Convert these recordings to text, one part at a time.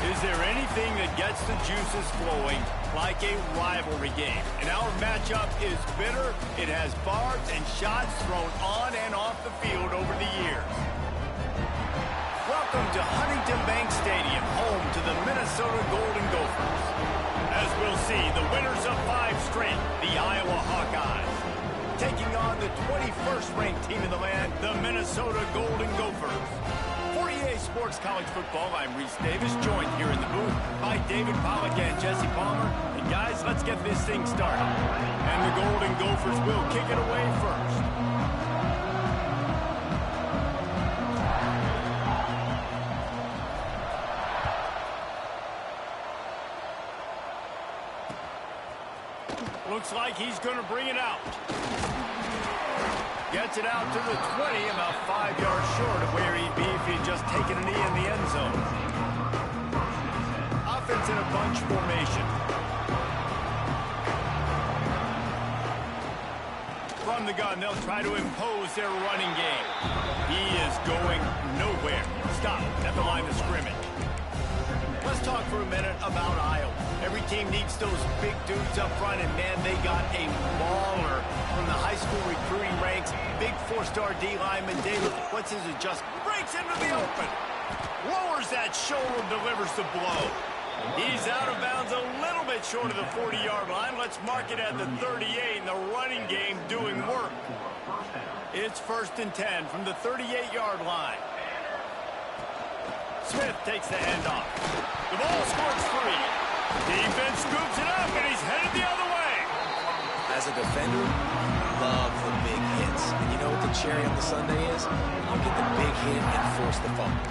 Is there anything that gets the juices flowing like a rivalry game? And our matchup is bitter. It has barbs and shots thrown on and off the field over the years. Welcome to Huntington Bank Stadium, home to the Minnesota Golden Gophers. As we'll see, the winners of 5 straight, the Iowa Hawkeyes, taking on the 21st ranked team in the land, the Minnesota Golden Gophers. For EA Sports College Football, I'm Reese Davis, joined here in the booth by David Pollack and Jesse Palmer. And guys, let's get this thing started. And the Golden Gophers will kick it away first. Looks like he's going to bring it out. Gets it out to the 20, about 5 yards short of where he'd be if he'd just taken a knee in the end zone. Offense in a bunch formation. From the gun, they'll try to impose their running game. He is going nowhere. Stop at the line of scrimmage. Let's talk for a minute about Iowa. Every team needs those big dudes up front, and man, they got a baller from the high school recruiting ranks. Big 4-star D lineman. David, what's his adjustment? Breaks into the open. Lowers that shoulder, delivers the blow. He's out of bounds a little bit short of the 40-yard line. Let's mark it at the 38, and the running game doing work. It's 1st and 10 from the 38-yard line. Smith takes the handoff. The ball scores free. Defense scoops it up, and he's headed the other way. As a defender, love the big hits. And you know what the cherry on the sundae is? You get the big hit and force the fumble.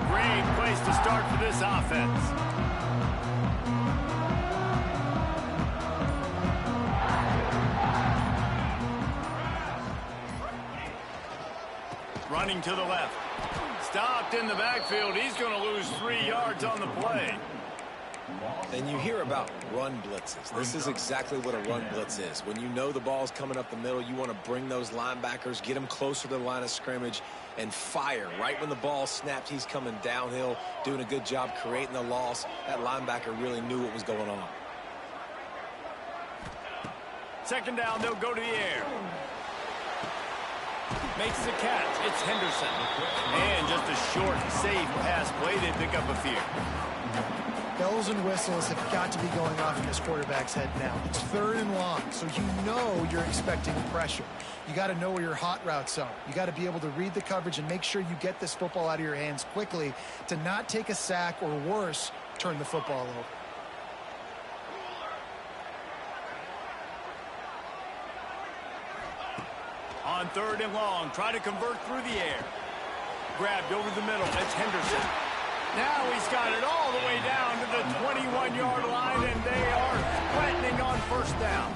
Great place to start for this offense. Running to the left. Stopped in the backfield. He's going to lose 3 yards on the play. And you hear about run blitzes. This is exactly what a run blitz is. When you know the ball's coming up the middle, you want to bring those linebackers, get them closer to the line of scrimmage, and fire. Right when the ball snapped, he's coming downhill, doing a good job creating the loss. That linebacker really knew what was going on. 2nd down, they'll go to the air. Makes the catch. It's Henderson. And just a short, safe pass play. They pick up a few. Bells and whistles have got to be going off in this quarterback's head now. It's 3rd and long, so you know you're expecting pressure. You got to know where your hot routes are. You got to be able to read the coverage and make sure you get this football out of your hands quickly to not take a sack or worse, turn the football over. On 3rd and long, try to convert through the air. Grabbed over the middle. It's Henderson. Now he's got it all the way down to the 21-yard line, and they are threatening on 1st down.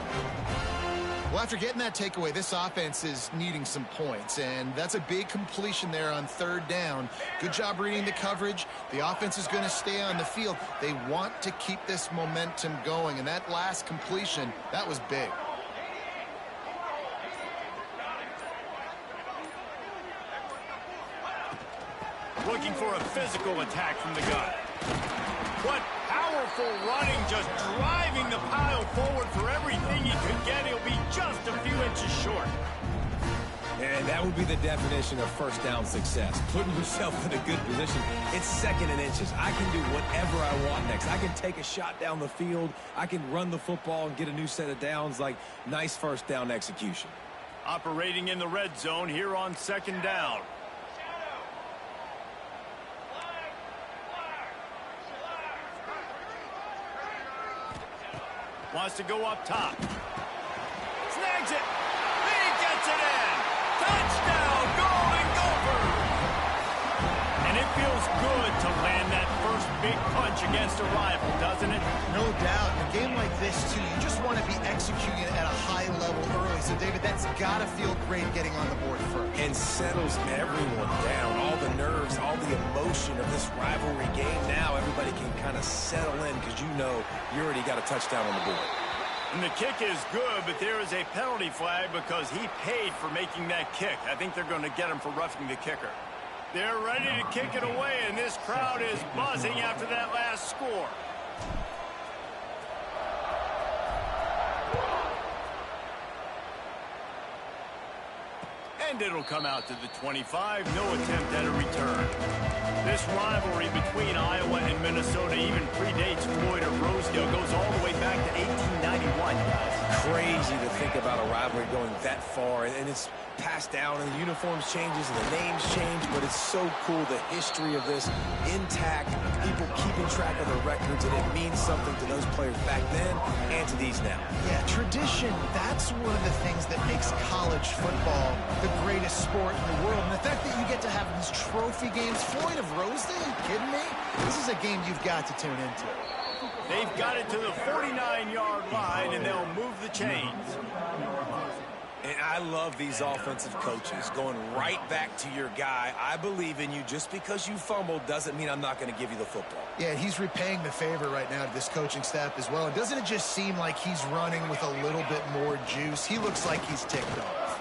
Well, after getting that takeaway, this offense is needing some points, and that's a big completion there on 3rd down. Good job reading the coverage. The offense is going to stay on the field. They want to keep this momentum going, and that last completion, that was big. Looking for a physical attack from the gun. What powerful running, just driving the pile forward for everything he could get. He'll be just a few inches short. And that would be the definition of 1st down success. Putting yourself in a good position. It's 2nd and inches. I can do whatever I want next. I can take a shot down the field. I can run the football and get a new set of downs. Like, nice 1st down execution. Operating in the red zone here on 2nd down. Wants to go up top. Snags it. He gets it in. Touchdown, Golden Gophers. And it feels good to land that first big punch against a rival, doesn't it? No doubt. In a game like this, too, you just want to be executing at a high level early. So, David, that's got to feel great getting on the board first. And settles everyone down. All the nerves, all the emotion of this rivalry game now. Everybody can kind of of settle in because you know you already got a touchdown on the board. And the kick is good, but there is a penalty flag because he paid for making that kick. I think they're going to get him for roughing the kicker. They're ready to kick it away, and this crowd is buzzing after that last score. And it'll come out to the 25. No attempt at a return. This rivalry between Iowa and Minnesota even predates Floyd or Rosedale. Goes all the way back to 1891, guys. Crazy to think about a rivalry going that far, and it's passed down, and the uniforms changes, and the names change, but it's so cool, the history of this intact, people keeping track of the records, and it means something to those players back then and to these now. Yeah, tradition, that's one of the things that makes college football the greatest sport in the world. And the fact that you get to have these trophy games, Floyd of Rosedale, are you kidding me? This is a game you've got to tune into. They've got it to the 49-yard line, and they'll move the chains. And I love these offensive coaches going right back to your guy. I believe in you. Just because you fumbled doesn't mean I'm not going to give you the football. Yeah, he's repaying the favor right now to this coaching staff as well. And doesn't it just seem like he's running with a little bit more juice? He looks like he's ticked off.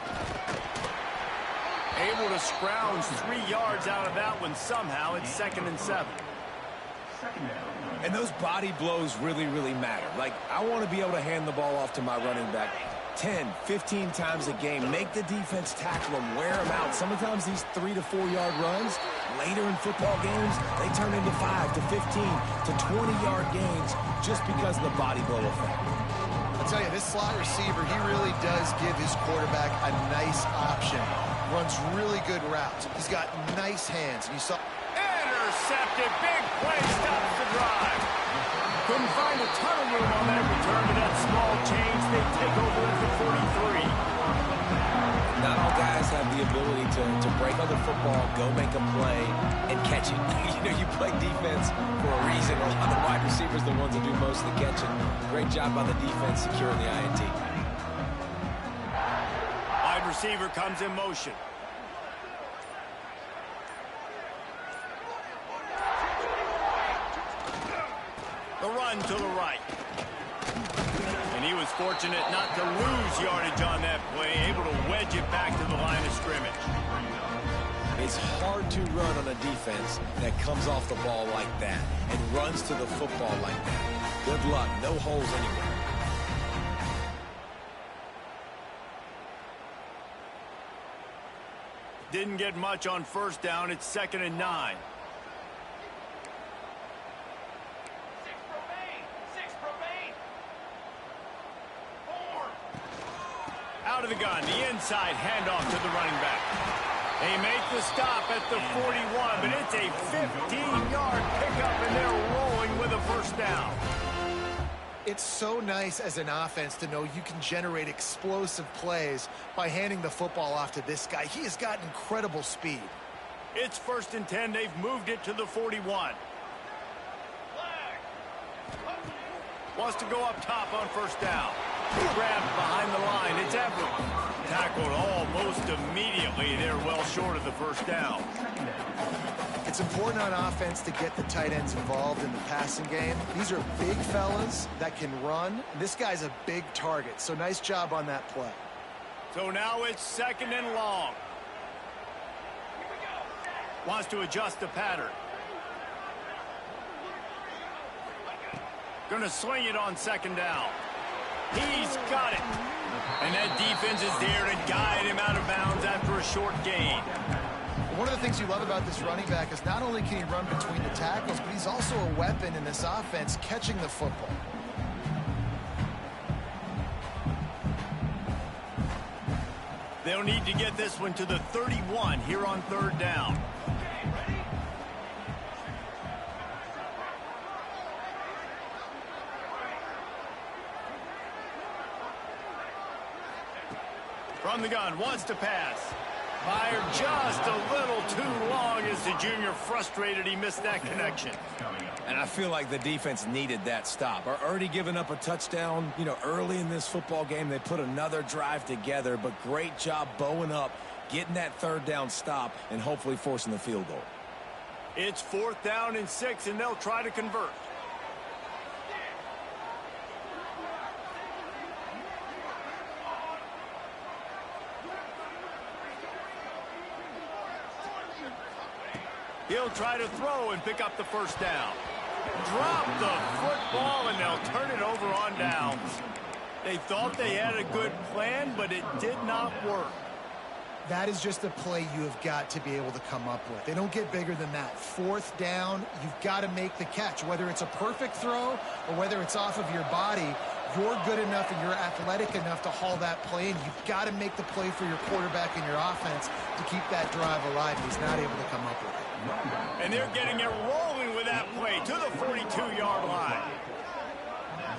Able to scrounge 3 yards out of that one somehow. It's 2nd and 7. And those body blows really, really matter. Like, I want to be able to hand the ball off to my running back 10, 15 times a game. Make the defense tackle them, wear them out. Sometimes these 3 to 4 yard runs, later in football games, they turn into 5 to 15 to 20-yard gains just because of the body blow effect. I'll tell you, this slot receiver, he really does give his quarterback a nice option. Runs really good routes. He's got nice hands. And you saw... Intercepted. Big play. Stops the drive. Couldn't find a ton of room on that return to that small change. They take over at the 43. Not all guys have the ability to break on the football, go make a play, and catch it. You know, you play defense for a reason. A lot of the wide receivers are the ones that do most of the catching. Great job by the defense securing the INT. Wide receiver comes in motion. The run to the right. And he was fortunate not to lose yardage on that play, able to wedge it back to the line of scrimmage. It's hard to run on a defense that comes off the ball like that and runs to the football like that. Good luck. No holes anywhere. Didn't get much on first down. It's 2nd and 9. Out of the gun, the inside handoff to the running back. They make the stop at the 41, but it's a 15-yard pickup, and they're rolling with a first down. It's so nice as an offense to know you can generate explosive plays by handing the football off to this guy. He has got incredible speed. It's 1st and 10. They've moved it to the 41. Wants to go up top on first down. Grabbed behind the line. It's Everett. Tackled almost immediately. They're well short of the first down. It's important on offense to get the tight ends involved in the passing game. These are big fellas that can run. This guy's a big target, so nice job on that play. So now it's 2nd and long. Wants to adjust the pattern. Going to sling it on 2nd down. He's got it. And that defense is there to guide him out of bounds after a short gain. One of the things you love about this running back is not only can he run between the tackles, but he's also a weapon in this offense catching the football. They'll need to get this one to the 31 here on 3rd down. From the gun, wants to pass. Fired just a little too long as the junior frustrated he missed that connection. And I feel like the defense needed that stop. Are already giving up a touchdown, you know, early in this football game. They put another drive together, but great job bowing up, getting that 3rd down stop, and hopefully forcing the field goal. It's 4th down and 6, and they'll try to convert. He'll try to throw and pick up the first down. Drop the football, and they'll turn it over on downs. They thought they had a good plan, but it did not work. That is just a play you have got to be able to come up with. They don't get bigger than that. Fourth down, you've got to make the catch. Whether it's a perfect throw or whether it's off of your body, you're good enough and you're athletic enough to haul that play in. You've got to make the play for your quarterback and your offense to keep that drive alive. He's not able to come up with it. And they're getting it rolling with that play to the 42-yard line.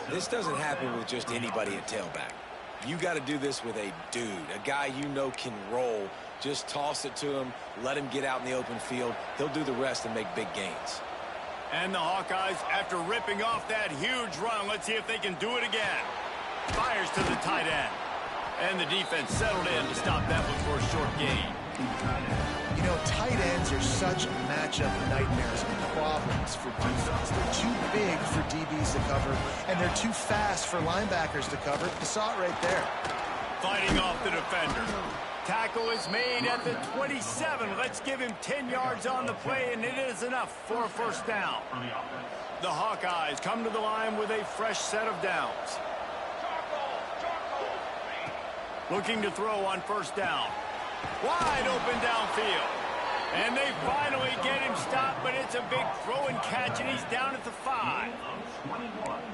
This doesn't happen with just anybody at tailback. You got to do this with a dude, a guy you know can roll. Just toss it to him, let him get out in the open field. He'll do the rest and make big gains. And the Hawkeyes, after ripping off that huge run, let's see if they can do it again. Fires to the tight end. And the defense settled in to stop that one for a short gain. You know, tight ends are such matchup nightmares and problems for defense. They're too big for DBs to cover, and they're too fast for linebackers to cover. You saw it right there. Fighting off the defender. Tackle is made at the 27. Let's give him 10 yards on the play, and it is enough for a first down. The Hawkeyes come to the line with a fresh set of downs. Looking to throw on first down. Wide open downfield. And they finally get him stopped, but it's a big throw and catch, and he's down at the 5.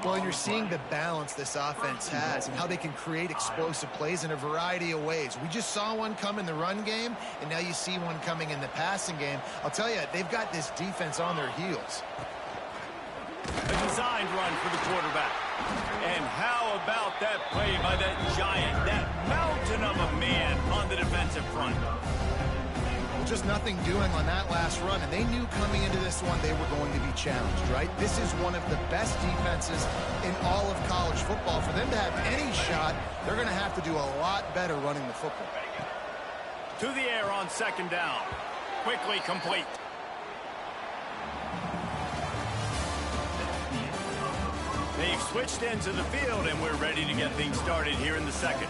Well, you're seeing the balance this offense has and how they can create explosive plays in a variety of ways. We just saw one come in the run game, and now you see one coming in the passing game. I'll tell you, they've got this defense on their heels. A designed run for the quarterback. And how about that play by that giant, that mountain of a man on the defensive front? Well, just nothing doing on that last run, and they knew coming into this one they were going to be challenged, right? This is one of the best defenses in all of college football. For them to have any shot, they're going to have to do a lot better running the football. To the air on second down. Quickly complete. They've switched ends of the field, and we're ready to get things started here in the second.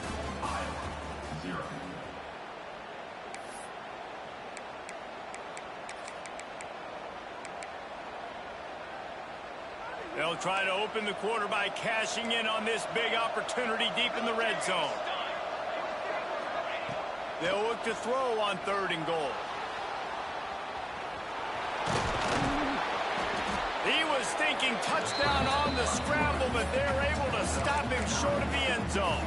They'll try to open the quarter by cashing in on this big opportunity deep in the red zone. They'll look to throw on 3rd and goal. He was thinking touchdown on the scramble, but they're able to stop him short of the end zone.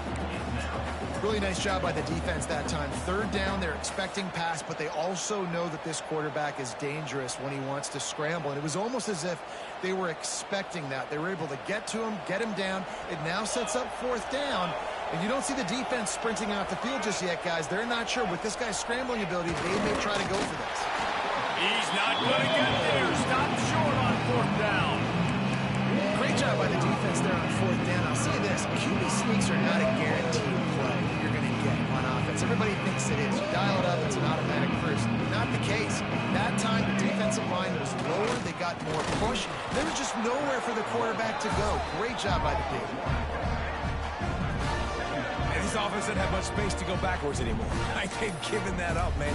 Really nice job by the defense that time. 3rd down, they're expecting pass, but they also know that this quarterback is dangerous when he wants to scramble. And it was almost as if they were expecting that. They were able to get to him, get him down. It now sets up 4th down. And you don't see the defense sprinting off the field just yet, guys. They're not sure. With this guy's scrambling ability, they may try to go for this. He's not going to get there. Stop short on 4th down. Great job by the defense there on 4th down. I'll say this, QB sneaks are not a guaranteed play you're going to get on offense. Everybody thinks it is. You dial it up, it's an automatic first. Not the case. That time, the defensive line was lower. They got more push. There was just nowhere for the quarterback to go. Great job by the big. This offense doesn't have much space to go backwards anymore. They've given that up, man.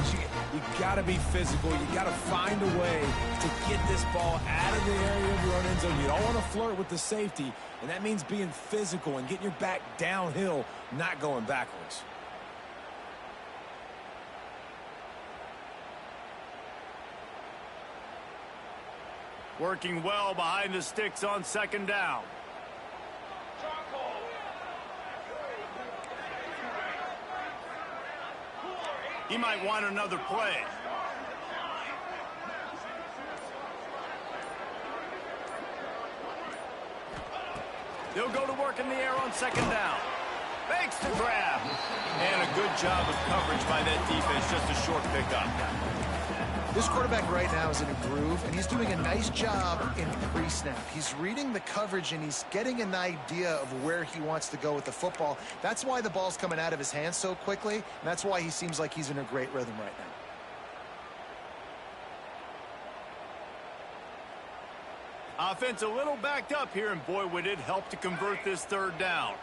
You got to be physical. You got to find a way to get this ball out of the area of your own end zone. You don't want to flirt with the safety, and that means being physical and getting your back downhill, not going backwards. Working well behind the sticks on 2nd down. He might want another play. They'll go to work in the air on 2nd down. Makes the grab. And a good job of coverage by that defense. Just a short pickup. This quarterback right now is in a groove, and he's doing a nice job in pre-snap. He's reading the coverage, and he's getting an idea of where he wants to go with the football. That's why the ball's coming out of his hands so quickly, and that's why he seems like he's in a great rhythm right now. Offense a little backed up here, and boy, would it help to convert this 3rd down.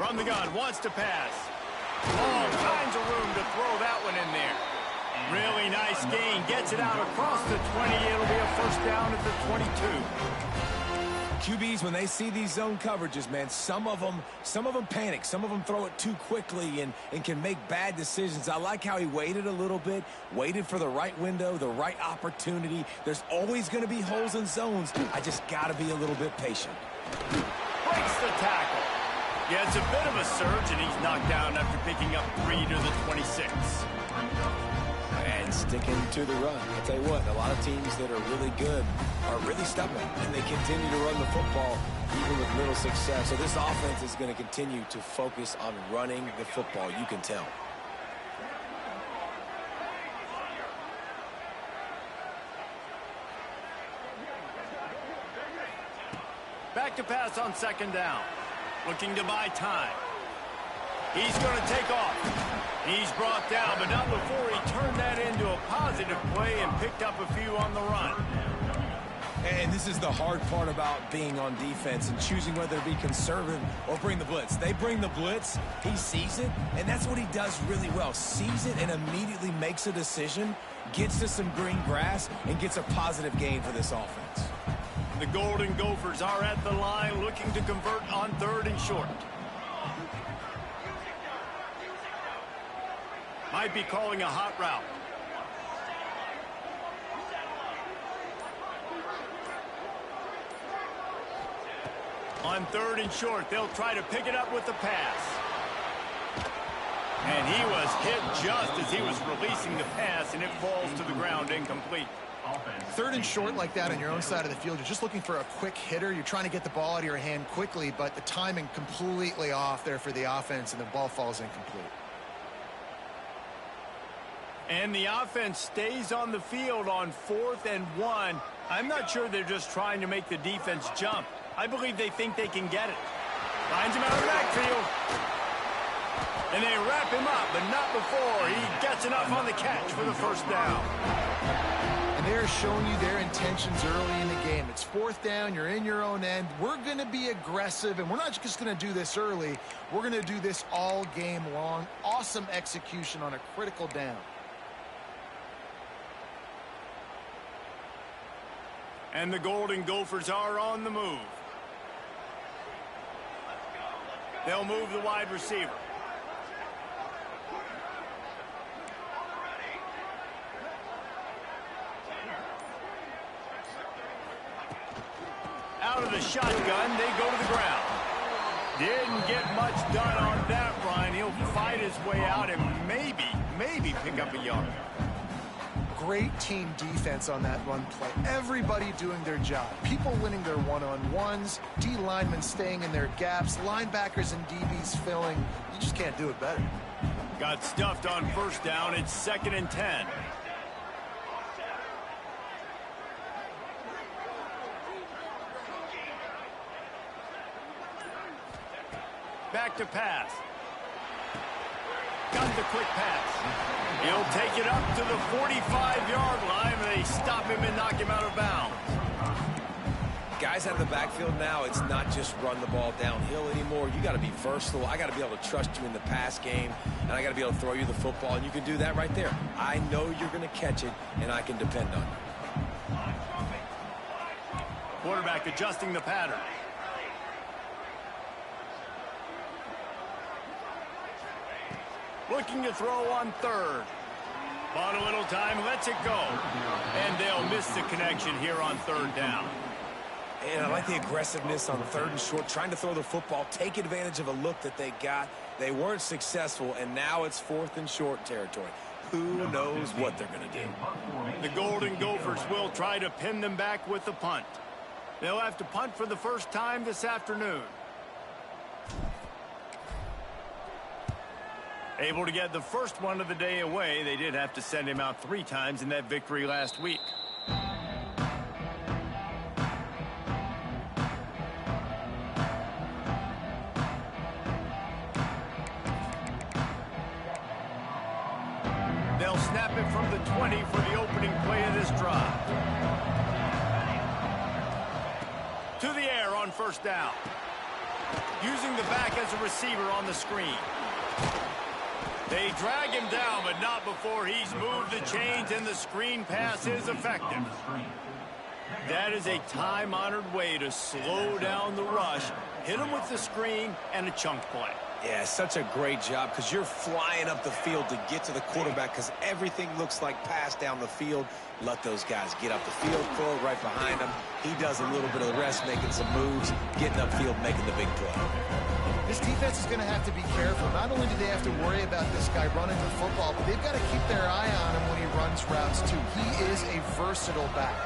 From the gun, wants to pass. All kinds of room to throw that one in there. Really nice gain. Gets it out across the 20. It'll be a first down at the 22. QBs, when they see these zone coverages, man, some of them panic. Some of them throw it too quickly and can make bad decisions. I like how he waited a little bit, waited for the right window, the right opportunity. There's always going to be holes in zones. I just got to be a little bit patient. Breaks the tackle. Yeah, it's a bit of a surge, and he's knocked down after picking up 3 to the 26. And sticking to the run. I'll tell you what, a lot of teams that are really good are really stubborn, and they continue to run the football even with little success. So this offense is going to continue to focus on running the football, you can tell. Back to pass on second down. Looking to buy time. He's going to take off. He's brought down, but not before he turned that into a positive play and picked up a few on the run. And this is the hard part about being on defense and choosing whether to be conservative or bring the blitz. They bring the blitz, he sees it, and that's what he does really well. Sees it and immediately makes a decision, gets to some green grass, and gets a positive gain for this offense. The Golden Gophers are at the line looking to convert on 3rd and short. Might be calling a hot route. On 3rd and short, they'll try to pick it up with the pass. And he was hit just as he was releasing the pass, and it falls to the ground incomplete. 3rd and short like that on your own side of the field, you're just looking for a quick hitter. You're trying to get the ball out of your hand quickly, but the timing completely off there for the offense, and the ball falls incomplete. And the offense stays on the field on 4th and 1. I'm not sure they're just trying to make the defense jump. I believe they think they can get it. Finds him out of the backfield. And they wrap him up, but not before he gets enough on the catch for the first down. And they're showing you their intentions early in the game. It's 4th down, you're in your own end. We're going to be aggressive, and we're not just going to do this early. We're going to do this all game long. Awesome execution on a critical down. And the Golden Gophers are on the move. They'll move the wide receiver. Out of the shotgun, they go to the ground. Didn't get much done on that run. He'll fight his way out and maybe pick up a yard. Great team defense on that run play. Everybody doing their job. People winning their one-on-ones, D linemen staying in their gaps, linebackers and DBs filling. You just can't do it better. Got stuffed on first down. It's 2nd and 10. Back to pass. Got the quick pass. He'll take it up to the 45-yard line, and they stop him and knock him out of bounds. Guys out of the backfield now, it's not just run the ball downhill anymore. You got to be versatile. I got to be able to trust you in the pass game, and I got to be able to throw you the football, and you can do that right there. I know you're going to catch it, and I can depend on you. Quarterback adjusting the pattern. Looking to throw on 3rd. Bought a little time, lets it go. And they'll miss the connection here on 3rd down. And I like the aggressiveness on 3rd and short, trying to throw the football, take advantage of a look that they got. They weren't successful, and now it's 4th and short territory. Who knows what they're going to do? The Golden Gophers will try to pin them back with the punt. They'll have to punt for the first time this afternoon. Able to get the first one of the day away. They did have to send him out 3 times in that victory last week. They'll snap it from the 20 for the opening play of this drive. To the air on first down. Using the back as a receiver on the screen. They drag him down, but not before he's moved the chains, and the screen pass is effective. That is a time-honored way to slow down the rush, hit him with the screen, and a chunk play. Yeah, such a great job because you're flying up the field to get to the quarterback because everything looks like pass down the field. Let those guys get up the field, throw it right behind him. He does a little bit of the rest, making some moves, getting upfield, making the big play. This defense is going to have to be careful. Not only do they have to worry about this guy running the football, but they've got to keep their eye on him when he runs routes too. He is a versatile back.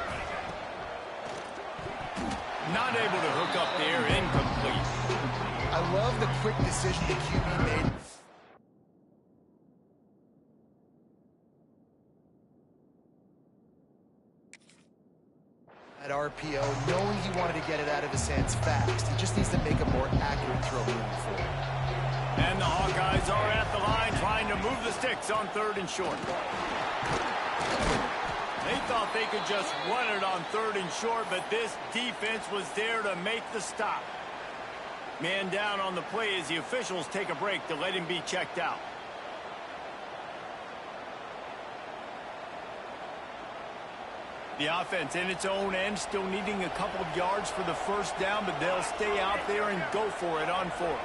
Not able to hook up there, incomplete. I love the quick decision the QB made. At RPO, knowing he wanted to get it out of his hands fast. He just needs to make a more accurate throw moving forward. And the Hawkeyes are at the line trying to move the sticks on 3rd and short. They thought they could just run it on 3rd and short, but this defense was there to make the stop. Man down on the play as the officials take a break to let him be checked out. The offense in its own end, still needing a couple of yards for the first down, but they'll stay out there and go for it on 4th.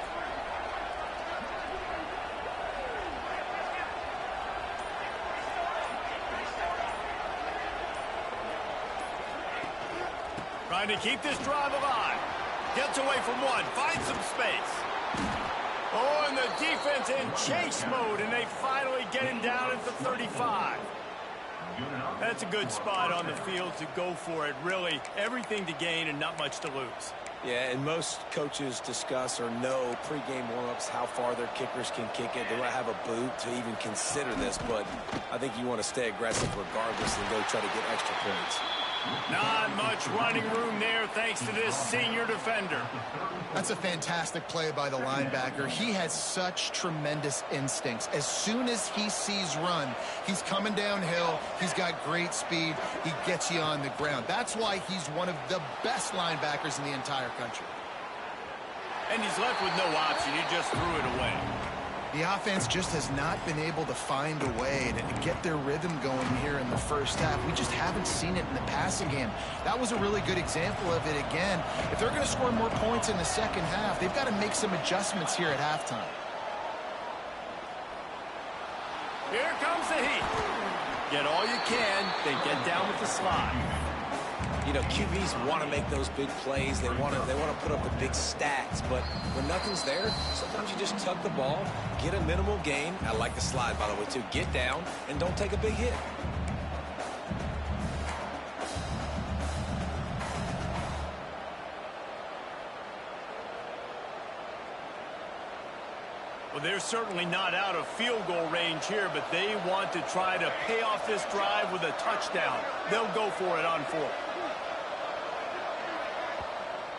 Trying to keep this drive alive. Gets away from one, finds some space. Oh, and the defense in chase mode, and they finally get him down at the 35. That's a good spot on the field to go for it. Really, everything to gain and not much to lose. Yeah, and most coaches discuss or know pregame warm-ups how far their kickers can kick it. They might have a boot to even consider this, but I think you want to stay aggressive regardless and go try to get extra points. Not much running room there thanks to this senior defender. That's a fantastic play by the linebacker. He has such tremendous instincts. As soon as he sees run, he's coming downhill. He's got great speed. He gets you on the ground. That's why he's one of the best linebackers in the entire country. And he's left with no option. He just threw it away. The offense just has not been able to find a way to get their rhythm going here in the first half. We just haven't seen it in the passing game. That was a really good example of it again. If they're going to score more points in the second half, they've got to make some adjustments here at halftime. Here comes the heat. Get all you can, then get down with the slide. You know, QBs want to make those big plays. They want to put up the big stats. But when nothing's there, sometimes you just tuck the ball, get a minimal gain. I like the slide, by the way, too. Get down and don't take a big hit. Well, they're certainly not out of field goal range here, but they want to try to pay off this drive with a touchdown. They'll go for it on 4th.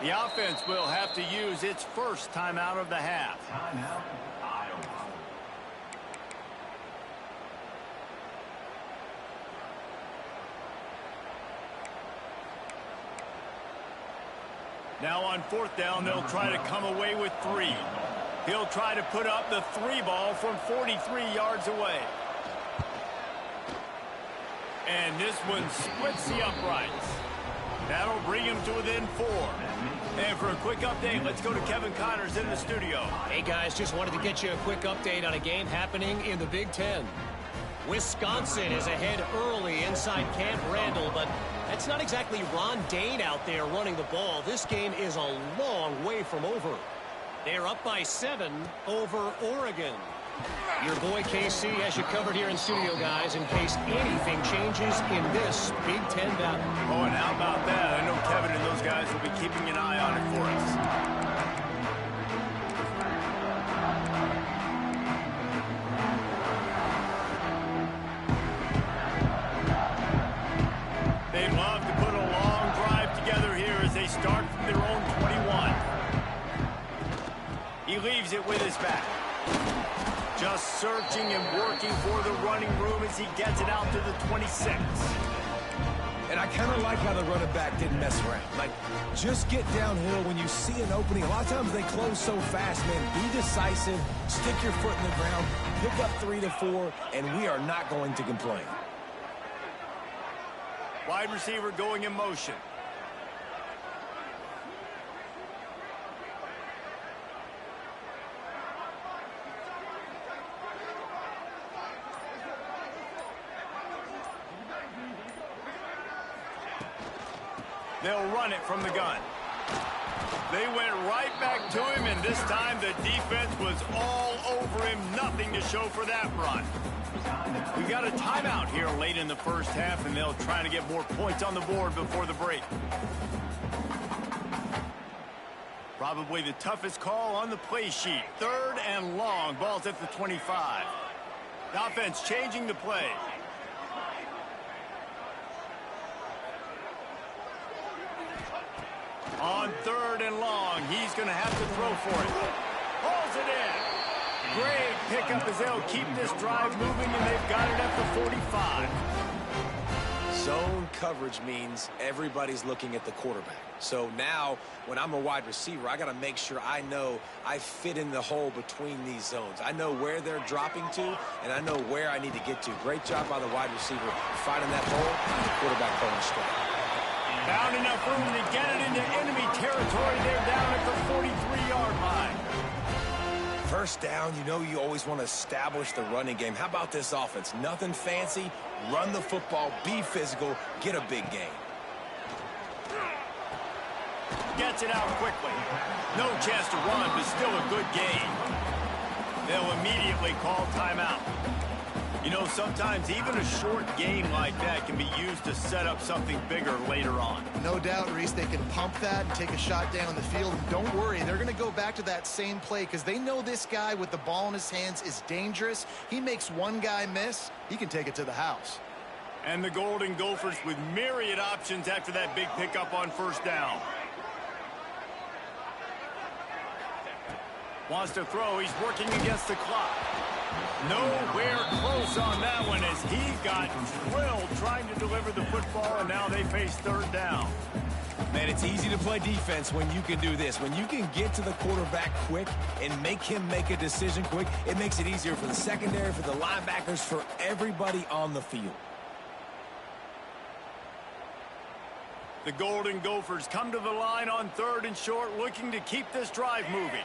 The offense will have to use its first timeout of the half. Timeout, Iowa. Now on 4th down, they'll try to come away with 3. He'll try to put up the 3 ball from 43 yards away. And this one splits the uprights. That'll bring him to within 4. And for a quick update, let's go to Kevin Connors in the studio. Hey, guys, just wanted to get you a quick update on a game happening in the Big Ten. Wisconsin is ahead early inside Camp Randall, but that's not exactly Ron Dane out there running the ball. This game is a long way from over. They're up by 7 over Oregon. Your boy KC has you covered here in studio, guys, in case anything changes in this Big Ten battle. Oh, and how about that? I know Kevin and those guys will be keeping an eye on it for us. They'd love to put a long drive together here as they start from their own 21. He leaves it with his back. Just searching and working for the running room as he gets it out to the 26. And I kind of like how the running back didn't mess around. Like, just get downhill when you see an opening. A lot of times they close so fast, man. Be decisive, stick your foot in the ground, pick up 3 to 4, and we are not going to complain. Wide receiver going in motion. They'll run it from the gun. They went right back to him, and this time the defense was all over him. Nothing to show for that run. We got a timeout here late in the first half, and they'll try to get more points on the board before the break. Probably the toughest call on the play sheet. 3rd and long. Ball's at the 25. The offense changing the play. On 3rd and long, he's going to have to throw for it. Pulls it in. Great pickup as they'll keep this drive moving, and they've got it at the 45. Zone coverage means everybody's looking at the quarterback. So now, when I'm a wide receiver, I got to make sure I know I fit in the hole between these zones. I know where they're dropping to, and I know where I need to get to. Great job by the wide receiver finding that hole, and the quarterback throwing straight. Found enough room to get it into enemy territory. They're down at the 43-yard line. First down, you know you always want to establish the running game. How about this offense? Nothing fancy. Run the football, be physical, get a big gain. Gets it out quickly. No chance to run, but still a good gain. They'll immediately call timeout. You know, sometimes even a short gain like that can be used to set up something bigger later on. No doubt, Reese, they can pump that and take a shot down the field. And don't worry, they're going to go back to that same play because they know this guy with the ball in his hands is dangerous. He makes one guy miss, he can take it to the house. And the Golden Gophers with myriad options after that big pickup on 1st down. Wants to throw, he's working against the clock. Nowhere close on that one as he got drilled trying to deliver the football, and now they face 3rd down. Man, it's easy to play defense when you can do this. When you can get to the quarterback quick and make him make a decision quick, it makes it easier for the secondary, for the linebackers, for everybody on the field. The Golden Gophers come to the line on 3rd and short, looking to keep this drive moving.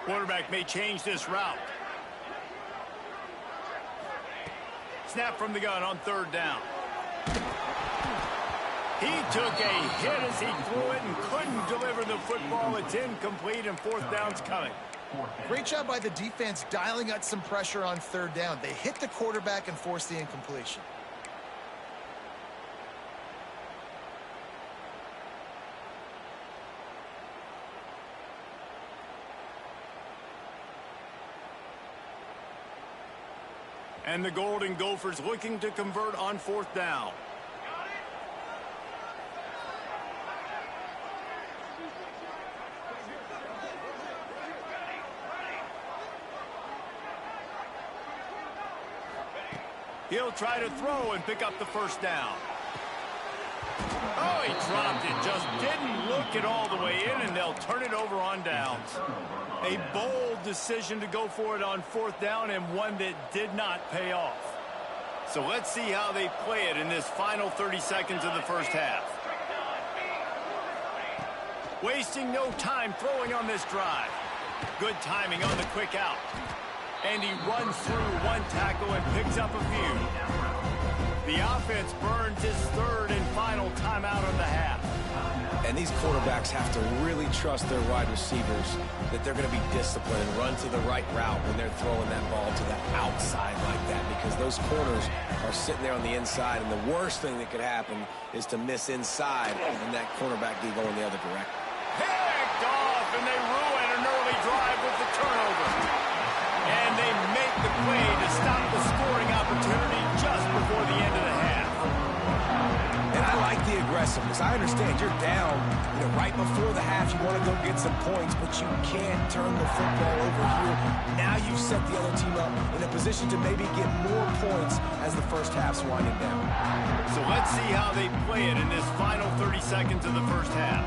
Quarterback may change this route. Snap from the gun on 3rd down. He took a hit as he threw it and couldn't deliver the football. It's incomplete, and 4th down's coming. Great job by the defense dialing out some pressure on 3rd down. They hit the quarterback and forced the incompletion. And the Golden Gophers looking to convert on 4th down. He'll try to throw and pick up the 1st down. Oh, he dropped it. Just didn't look it all the way in, and they'll turn it over on downs. A bold decision to go for it on 4th down, and one that did not pay off. So let's see how they play it in this final 30 seconds of the first half. Wasting no time throwing on this drive. Good timing on the quick out. And he runs through one tackle and picks up a few. The offense burns his 3rd and final timeout of the half. And these quarterbacks have to really trust their wide receivers that they're going to be disciplined and run to the right route when they're throwing that ball to the outside like that, because those corners are sitting there on the inside, and the worst thing that could happen is to miss inside and that cornerback be going the other direction. Picked off, and they ruin an early drive with the turnover. And they make the play to stop the scoring opportunity just before the end of the half. And I like the aggressive awesome because I understand you're down, right before the half. You want to go get some points, but you can't turn the football over here. Now you've set the other team up in a position to maybe get more points as the first half's winding down. So let's see how they play it in this final 30 seconds of the first half.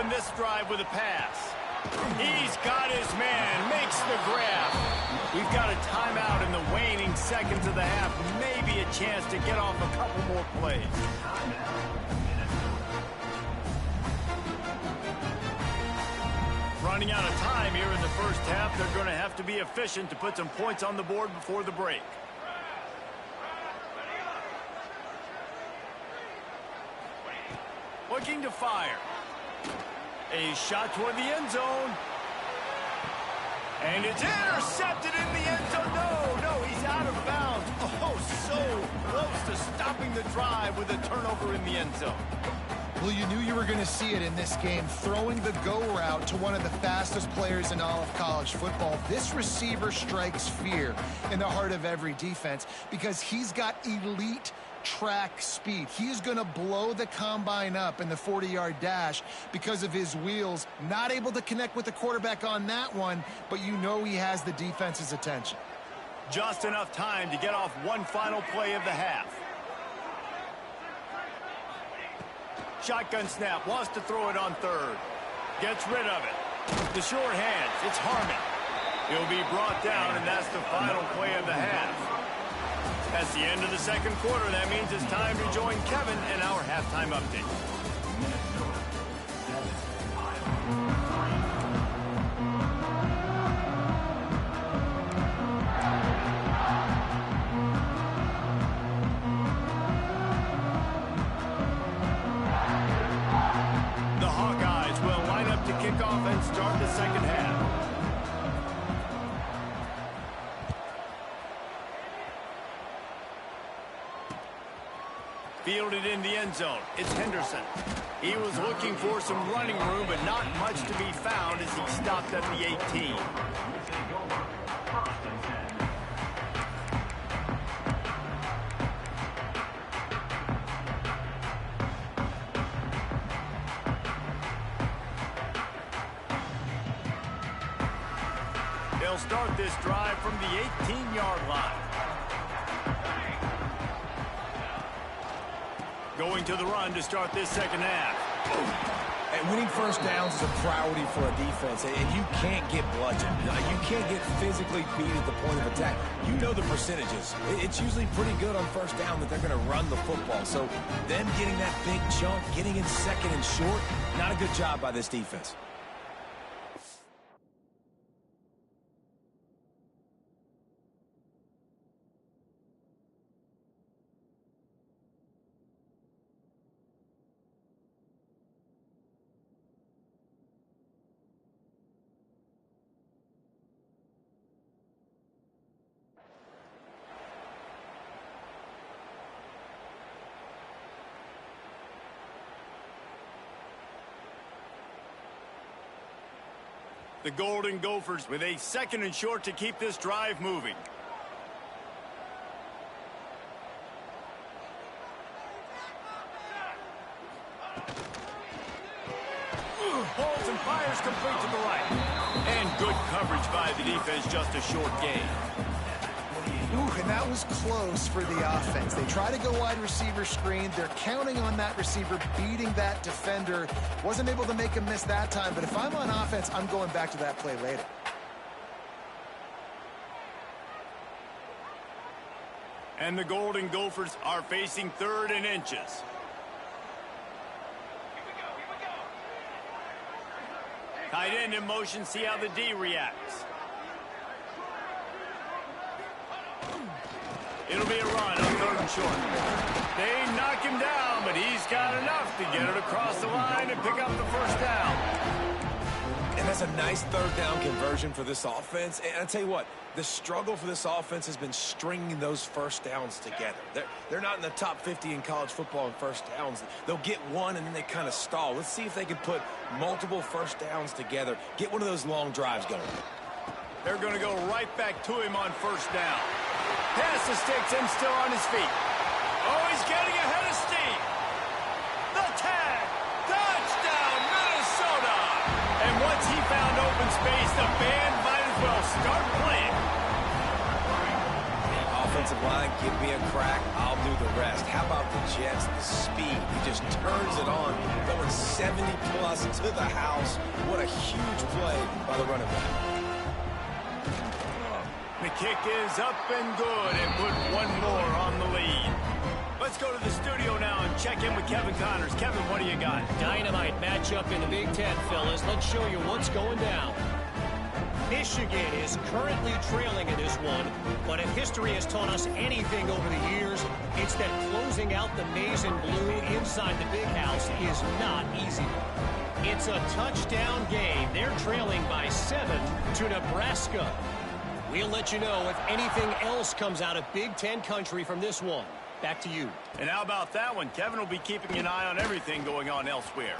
This drive with a pass. He's got his man, makes the grab. We've got a timeout in the waning seconds of the half. Maybe a chance to get off a couple more plays. Running out of time here in the first half. They're going to have to be efficient to put some points on the board before the break. Looking to fire. A shot toward the end zone. And it's intercepted in the end zone. No, he's out of bounds. Oh, so close to stopping the drive with a turnover in the end zone. Well, you knew you were going to see it in this game, throwing the go route to one of the fastest players in all of college football. This receiver strikes fear in the heart of every defense because he's got elite track speed. He's going to blow the combine up in the 40-yard dash because of his wheels. Not able to connect with the quarterback on that one, but you know he has the defense's attention. Just enough time to get off one final play of the half. Shotgun snap, wants to throw it on third. Gets rid of it. The short hands, it's Harmon. He'll be brought down, and that's the final play of the half. That's the end of the second quarter. That means it's time to join Kevin in our halftime update. The Hawkeyes will line up to kick off and start the second half. Fielded in the end zone. It's Henderson. He was looking for some running room, but not much to be found as he stopped at the 18. They'll start this drive from the 18-yard line. Going to the run to start this second half. And winning first downs is a priority for a defense, and you can't get bludgeoned. You can't get physically beat at the point of attack. You know the percentages. It's usually pretty good on first down that they're going to run the football. So them getting that big chunk, getting in second and short, not a good job by this defense. The Golden Gophers with a second and short to keep this drive moving. Pulls and fires complete to the right. And good coverage by the defense, just a short gain. Ooh, and that was close for the offense. They try to go wide receiver screen. They're counting on that receiver beating that defender. Wasn't able to make him miss that time, but if I'm on offense, I'm going back to that play later. And the Golden Gophers are facing 3rd and inches. Tight end in motion, see how the D reacts. It'll be a run on 3rd and short. They knock him down, but he's got enough to get it across the line and pick up the first down. And that's a nice third down conversion for this offense. And I tell you what, the struggle for this offense has been stringing those first downs together. They're not in the top 50 in college football in first downs. They'll get one and then they kind of stall. Let's see if they can put multiple first downs together, get one of those long drives going. They're going to go right back to him on first down. Pass to Sticks and still on his feet. Oh, he's getting ahead of steam. The tag. Touchdown, Minnesota. And once he found open space, the band might as well start playing. Yeah, offensive line, give me a crack. I'll do the rest. How about the Jets? The speed. He just turns it on, going 70-plus to the house. What a huge play by the running back. The kick is up and good and put one more on the lead. Let's go to the studio now and check in with Kevin Connors. Kevin, what do you got? Dynamite matchup in the Big Ten, fellas. Let's show you what's going down. Michigan is currently trailing in this one, but if history has taught us anything over the years, it's that closing out the maize and blue inside the big house is not easy. It's a touchdown game. They're trailing by 7 to Nebraska. We'll let you know if anything else comes out of Big Ten country from this one. Back to you. And how about that one? Kevin will be keeping an eye on everything going on elsewhere.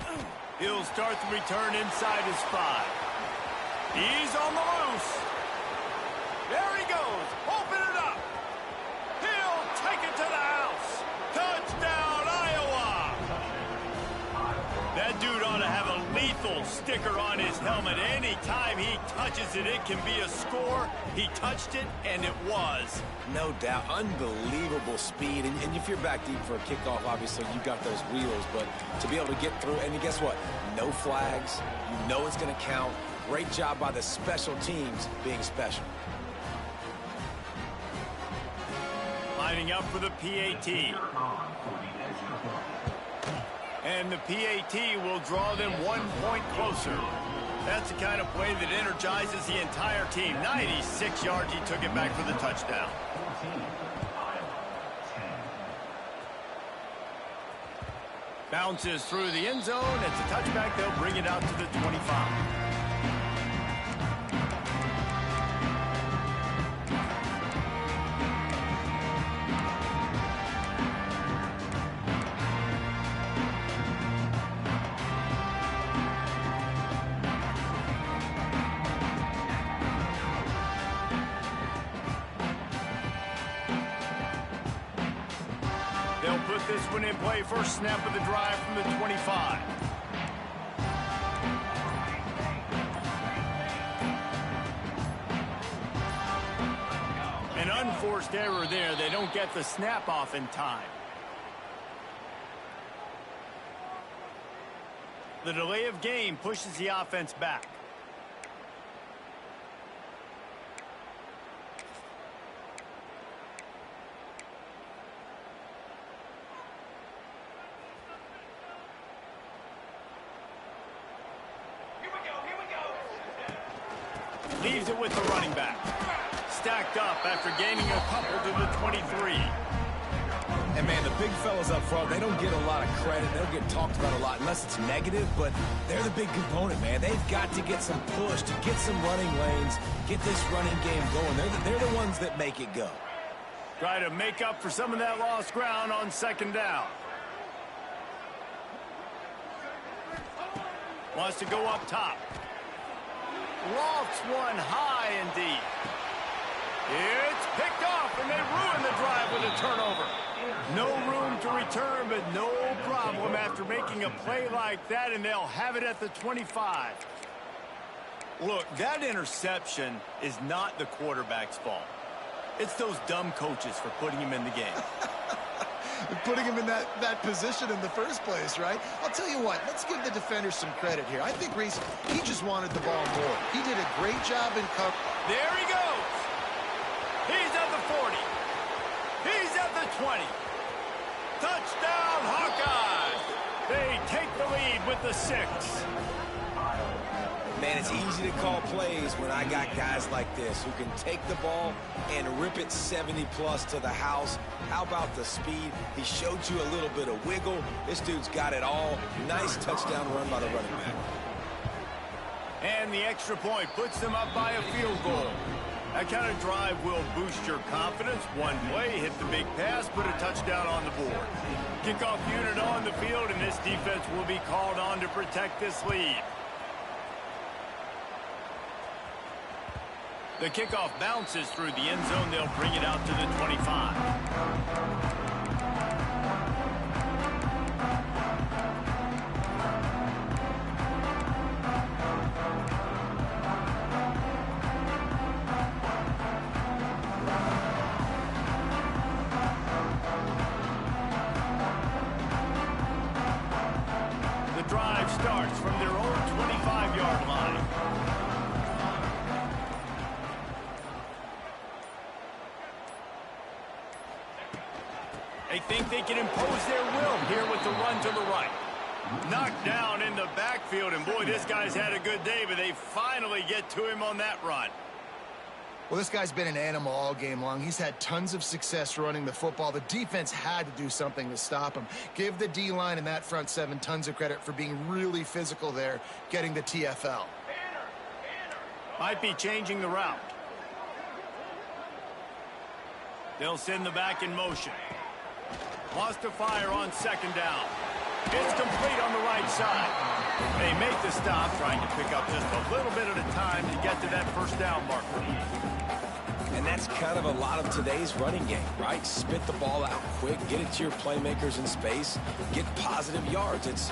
He'll start the return inside his 5. He's on the loose. There he goes. Open it up. He'll take it to the house. Touchdown, Iowa. That dude ought to have a lethal sticker on his helmet. Anytime he touches it, it can be a score. He touched it, and it was. No doubt. Unbelievable speed. And if you're back deep for a kickoff, obviously you got those wheels. But to be able to get through, and guess what? No flags. You know it's going to count. Great job by the special teams being special. Lining up for the PAT. And the PAT will draw them 1 point closer. That's the kind of play that energizes the entire team. 96 yards, he took it back for the touchdown. Bounces through the end zone. It's a touchback. They'll bring it out to the 25. Put this one in play. First snap of the drive from the 25. An unforced error there. They don't get the snap off in time. The delay of game pushes the offense back. Leaves it with the running back. Stacked up after gaining a couple to the 23. And, man, the big fellas up front, they don't get a lot of credit. They don't get talked about a lot unless it's negative, but they're the big component, man. They've got to get some push, to get some running lanes, get this running game going. They're the ones that make it go. Try to make up for some of that lost ground on second down. Wants to go up top. Lofts one high and deep. It's picked off, and they ruin the drive with a turnover. No room to return, but no problem after making a play like that, and they'll have it at the 25. Look, that interception is not the quarterback's fault. It's those dumb coaches for putting him in the game. Putting him in that position in the first place, right? I'll tell you what, let's give the defender some credit here. I think Reese, he just wanted the ball more. He did a great job in cover. There he goes. He's at the 40. He's at the 20. Touchdown, Hawkeyes. They take the lead with the 6. Man, it's easy to call plays when I got guys like this who can take the ball and rip it 70-plus to the house. How about the speed? He showed you a little bit of wiggle. This dude's got it all. Nice touchdown run by the running back. And the extra point puts them up by a field goal. That kind of drive will boost your confidence. One play, hit the big pass, put a touchdown on the board. Kickoff unit on the field, and this defense will be called on to protect this lead. The kickoff bounces through the end zone. They'll bring it out to the 25. Drive starts from their own 25-yard line. They think they can impose their will here with the run to the right. Knocked down in the backfield, and boy, this guy's had a good day, but they finally get to him on that run. Well, this guy's been an animal all game long. He's had tons of success running the football. The defense had to do something to stop him. Give the D-line and that front seven tons of credit for being really physical there, getting the TFL. Might be changing the route. They'll send the back in motion. Lost to fire on second down. It's complete on the right side. They make the stop, trying to pick up just a little bit at a time to get to that first down marker. And that's kind of a lot of today's running game, right? Spit the ball out quick, get it to your playmakers in space, get positive yards. It's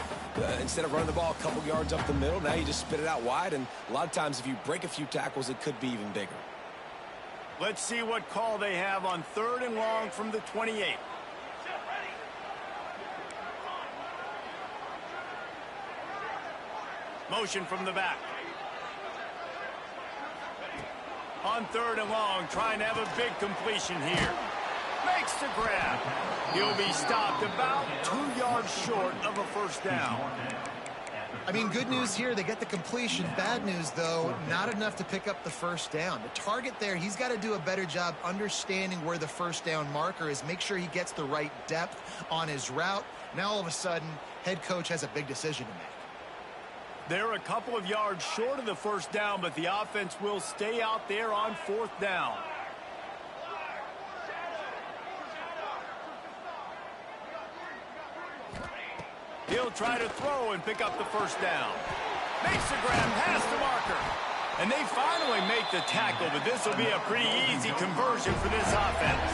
instead of running the ball a couple yards up the middle, now you just spit it out wide, and a lot of times if you break a few tackles, it could be even bigger. Let's see what call they have on 3rd and long from the 28. Motion from the back. On 3rd and long, trying to have a big completion here. Makes the grab. He'll be stopped about 2 yards short of a first down. I mean, good news here, they get the completion. Bad news, though, not enough to pick up the first down. The target there, he's got to do a better job understanding where the first down marker is, make sure he gets the right depth on his route. Now, all of a sudden, head coach has a big decision to make. They're a couple of yards short of the first down, but the offense will stay out there on 4th down. He'll try to throw and pick up the first down. Makes the grab past the marker. And they finally make the tackle, but this will be a pretty easy conversion for this offense.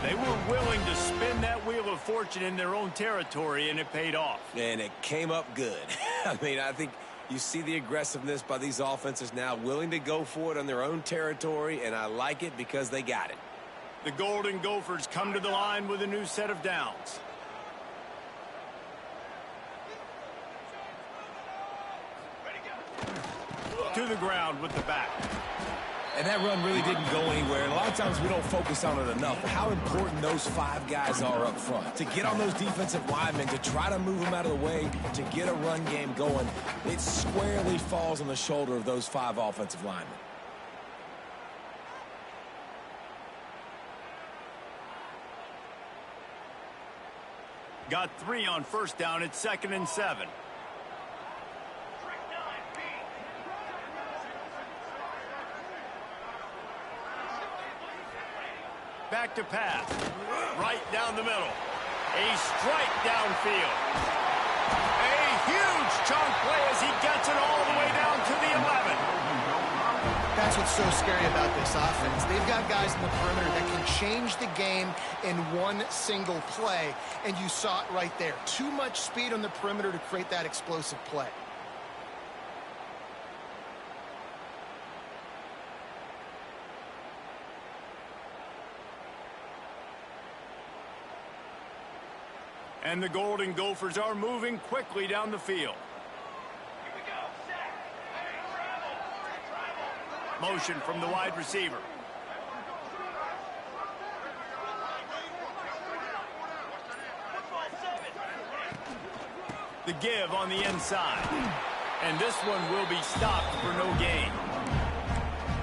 They were willing to spin that wheel of fortune in their own territory, and it paid off. And it came up good. I mean, I think you see the aggressiveness by these offenses now, willing to go for it on their own territory, and I like it because they got it. The Golden Gophers come to the line with a new set of downs. To the ground with the back. And that run really didn't go anywhere. And a lot of times we don't focus on it enough. How important those 5 guys are up front. To get on those defensive linemen, to try to move them out of the way, to get a run game going, it squarely falls on the shoulder of those 5 offensive linemen. Got 3 on first down. It's 2nd and 7. Back to pass. Right down the middle. A strike downfield. A huge chunk play as he gets it all the way down to the 11. That's what's so scary about this offense. They've got guys in the perimeter that can change the game in one single play, and you saw it right there. Too much speed on the perimeter to create that explosive play. And the Golden Gophers are moving quickly down the field. Motion from the wide receiver. The give on the inside. And this one will be stopped for no gain.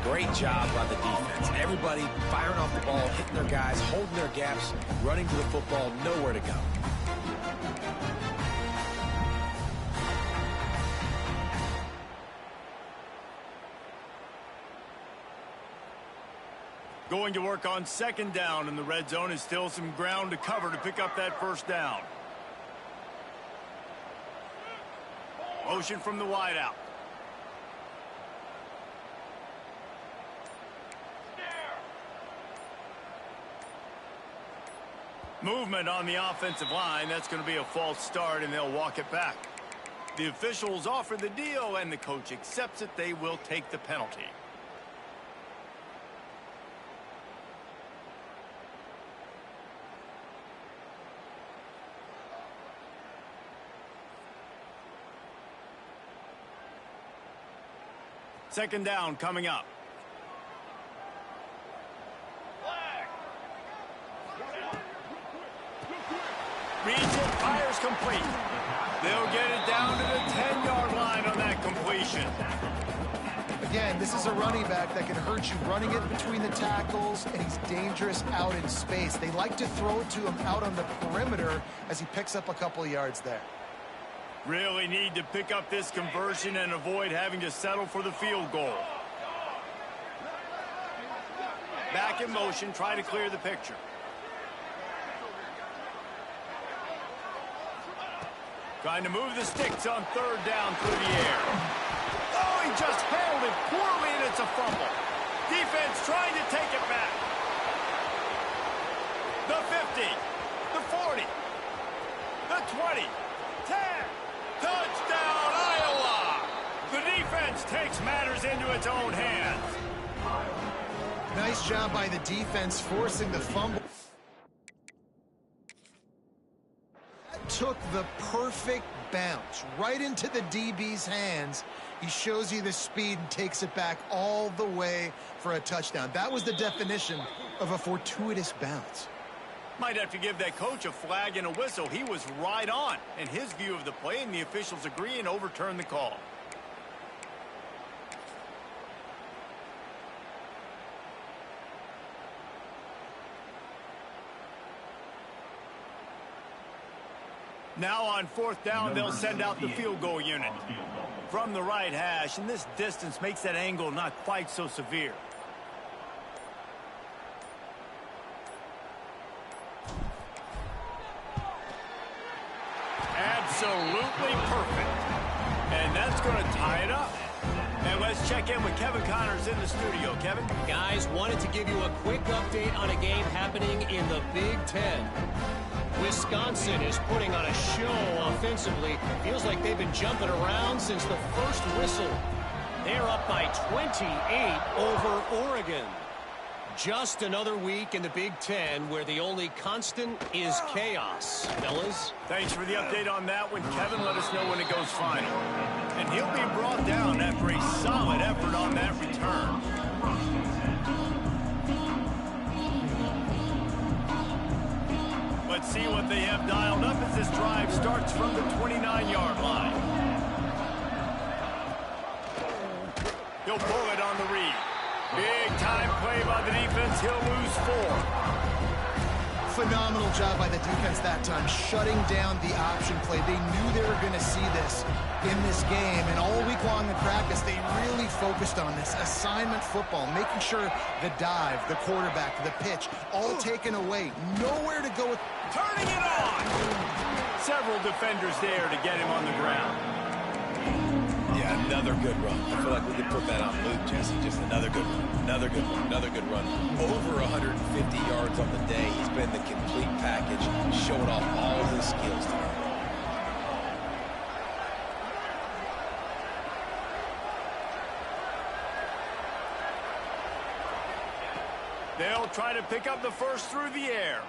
Great job by the defense. Everybody firing off the ball, hitting their guys, holding their gaps, running to the football, nowhere to go. Going to work on second down in the red zone. Is still some ground to cover to pick up that first down. Motion from the wideout. Movement on the offensive line. That's going to be a false start, and they'll walk it back. The officials offer the deal, and the coach accepts it. They will take the penalty. Second down coming up. Reads it, fires complete. They'll get it down to the 10-yard line on that completion. Again, this is a running back that can hurt you running it between the tackles, and he's dangerous out in space. They like to throw it to him out on the perimeter as he picks up a couple of yards there. Really need to pick up this conversion and avoid having to settle for the field goal. Back in motion, try to clear the picture. Trying to move the sticks on third down through the air. Oh, he just held it poorly, and it's a fumble. Defense trying to take it back. The 50, the 40, the 20, 10. Touchdown, Iowa! The defense takes matters into its own hands. Nice job by the defense forcing the fumble. Took the perfect bounce right into the DB's hands. He shows you the speed and takes it back all the way for a touchdown. That was the definition of a fortuitous bounce. Might have to give that coach a flag and a whistle. He was right on in his view of the play, and the officials agree and overturn the call. Now on fourth down, they'll send out the field goal unit. From the right hash, and this distance makes that angle not quite so severe. Absolutely perfect. And that's going to tie it up. And let's check in with Kevin Connors in the studio. Kevin? Guys, wanted to give you a quick update on a game happening in the Big Ten. Wisconsin is putting on a show offensively. Feels like they've been jumping around since the first whistle. They're up by 28 over Oregon. Just another week in the Big Ten where the only constant is chaos. Fellas? Thanks for the update on that one, Kevin. Let us know when it goes final. And he'll be brought down after a solid effort on that return. Let's see what they have dialed up as this drive starts from the 29-yard line. He'll pull it on the read. Big time play by the defense. He'll lose 4. Phenomenal job by the defense that time, shutting down the option play. They knew they were going to see this in this game, and all week long in practice, they really focused on this assignment football, making sure the dive, the quarterback, the pitch, all taken away. Nowhere to go with. Turning it on! Several defenders there to get him on the ground. Yeah, another good run. I feel like we could put that on loop, Jesse. Just another good run, another good run, another good run. Over 150 yards on the day. He's been the complete package, showing off all of his skills tonight. They'll try to pick up the first through the air.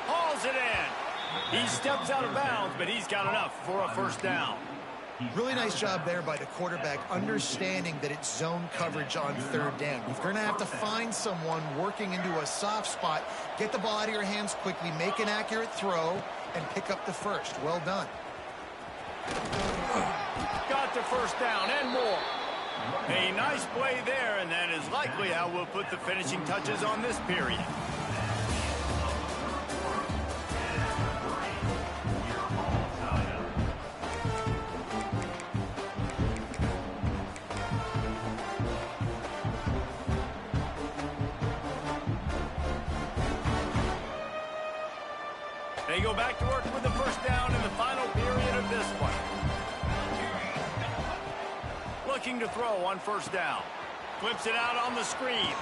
Hauls it in. He steps out of bounds, but he's got enough for a first down. Really nice job there by the quarterback, understanding that it's zone coverage on third down. You're going to have to find someone working into a soft spot, get the ball out of your hands quickly, make an accurate throw, and pick up the first. Well done. Got the first down and more. A nice play there, and that is likely how we'll put the finishing touches on this period. They go back to work with the first down in the final period of this one. Looking to throw on first down. Flips it out on the screen.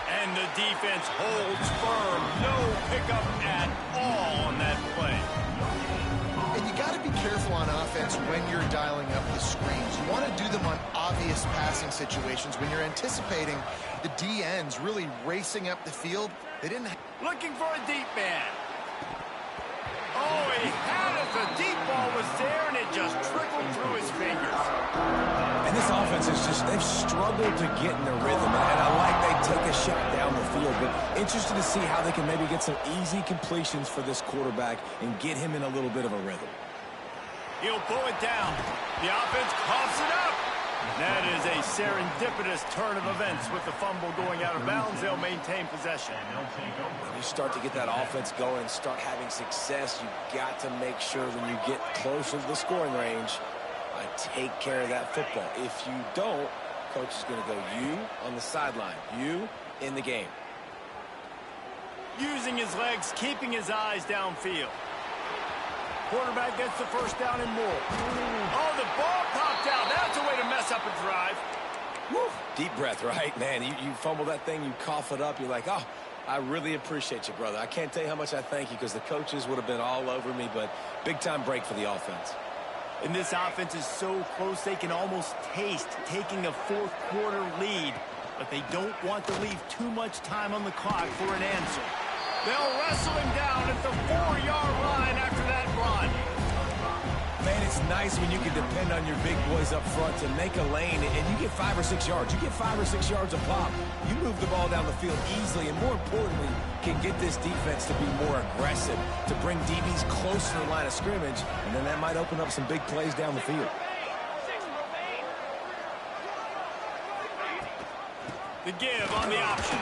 And the defense holds firm. No pickup at all on that play. And you got to be careful on offense when you're dialing up the screens. You want to do them on obvious passing situations. When you're anticipating the DNs really racing up the field, they didn't. Looking for a deep man. Oh, he had it. The deep ball was there, and it just trickled through his fingers. And this offense is just, they've struggled to get in a rhythm. And I like they take a shot down the field. But interested to see how they can maybe get some easy completions for this quarterback and get him in a little bit of a rhythm. He'll pull it down. The offense coughs it up. That is a serendipitous turn of events. With the fumble going out of bounds, they'll maintain possession. When you start to get that offense going and start having success, you've got to make sure when you get closer to the scoring range, take care of that football. If you don't, coach is going to go you on the sideline, you in the game. Using his legs, keeping his eyes downfield. Quarterback gets the first down and more. Oh, the ball popped out. That's a way to mess up a drive. Woo. Deep breath, right? Man, you fumble that thing, you cough it up, you're like, oh, I really appreciate you, brother. I can't tell you how much I thank you because the coaches would have been all over me, but big-time break for the offense. And this offense is so close they can almost taste taking a fourth-quarter lead, but they don't want to leave too much time on the clock for an answer. They'll wrestle him down at the 4-yard line after that run. Man, it's nice when you can depend on your big boys up front to make a lane, and you get 5 or 6 yards. You get 5 or 6 yards a pop. You move the ball down the field easily, and more importantly, can get this defense to be more aggressive, to bring DBs closer to the line of scrimmage, and then that might open up some big plays down the field. The give on the option.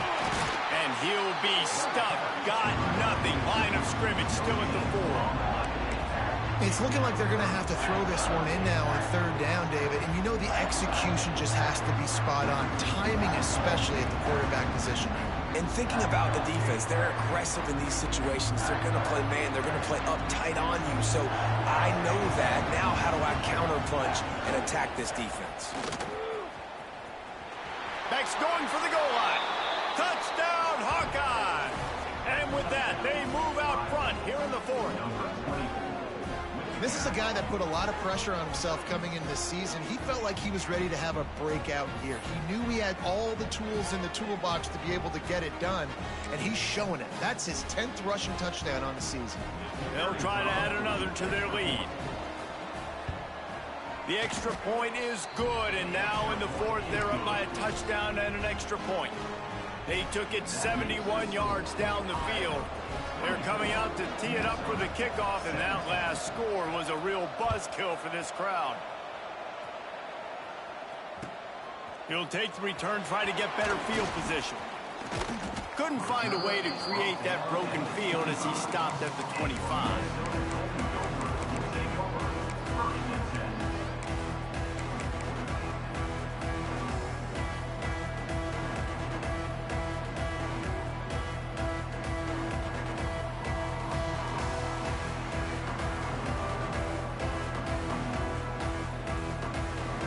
And he'll be stuck. Got nothing. Line of scrimmage still at the 4. It's looking like they're going to have to throw this one in now on third down, David. And you know the execution just has to be spot on. Timing especially at the quarterback position. And thinking about the defense, they're aggressive in these situations. They're going to play man. They're going to play uptight on you. So I know that. Now how do I counterpunch and attack this defense? Beck's going for the goal line. Touchdown, Hawkeye! And with that, they move out front here in the 4th. This is a guy that put a lot of pressure on himself coming into this season. He felt like he was ready to have a breakout year. He knew he had all the tools in the toolbox to be able to get it done, and he's showing it. That's his 10th rushing touchdown on the season. They'll try to add another to their lead. The extra point is good, and now in the 4th, they're up by a touchdown and an extra point. They took it 71 yards down the field. They're coming out to tee it up for the kickoff, and that last score was a real buzzkill for this crowd. He'll take the return, try to get better field position. Couldn't find a way to create that broken field as he stopped at the 25.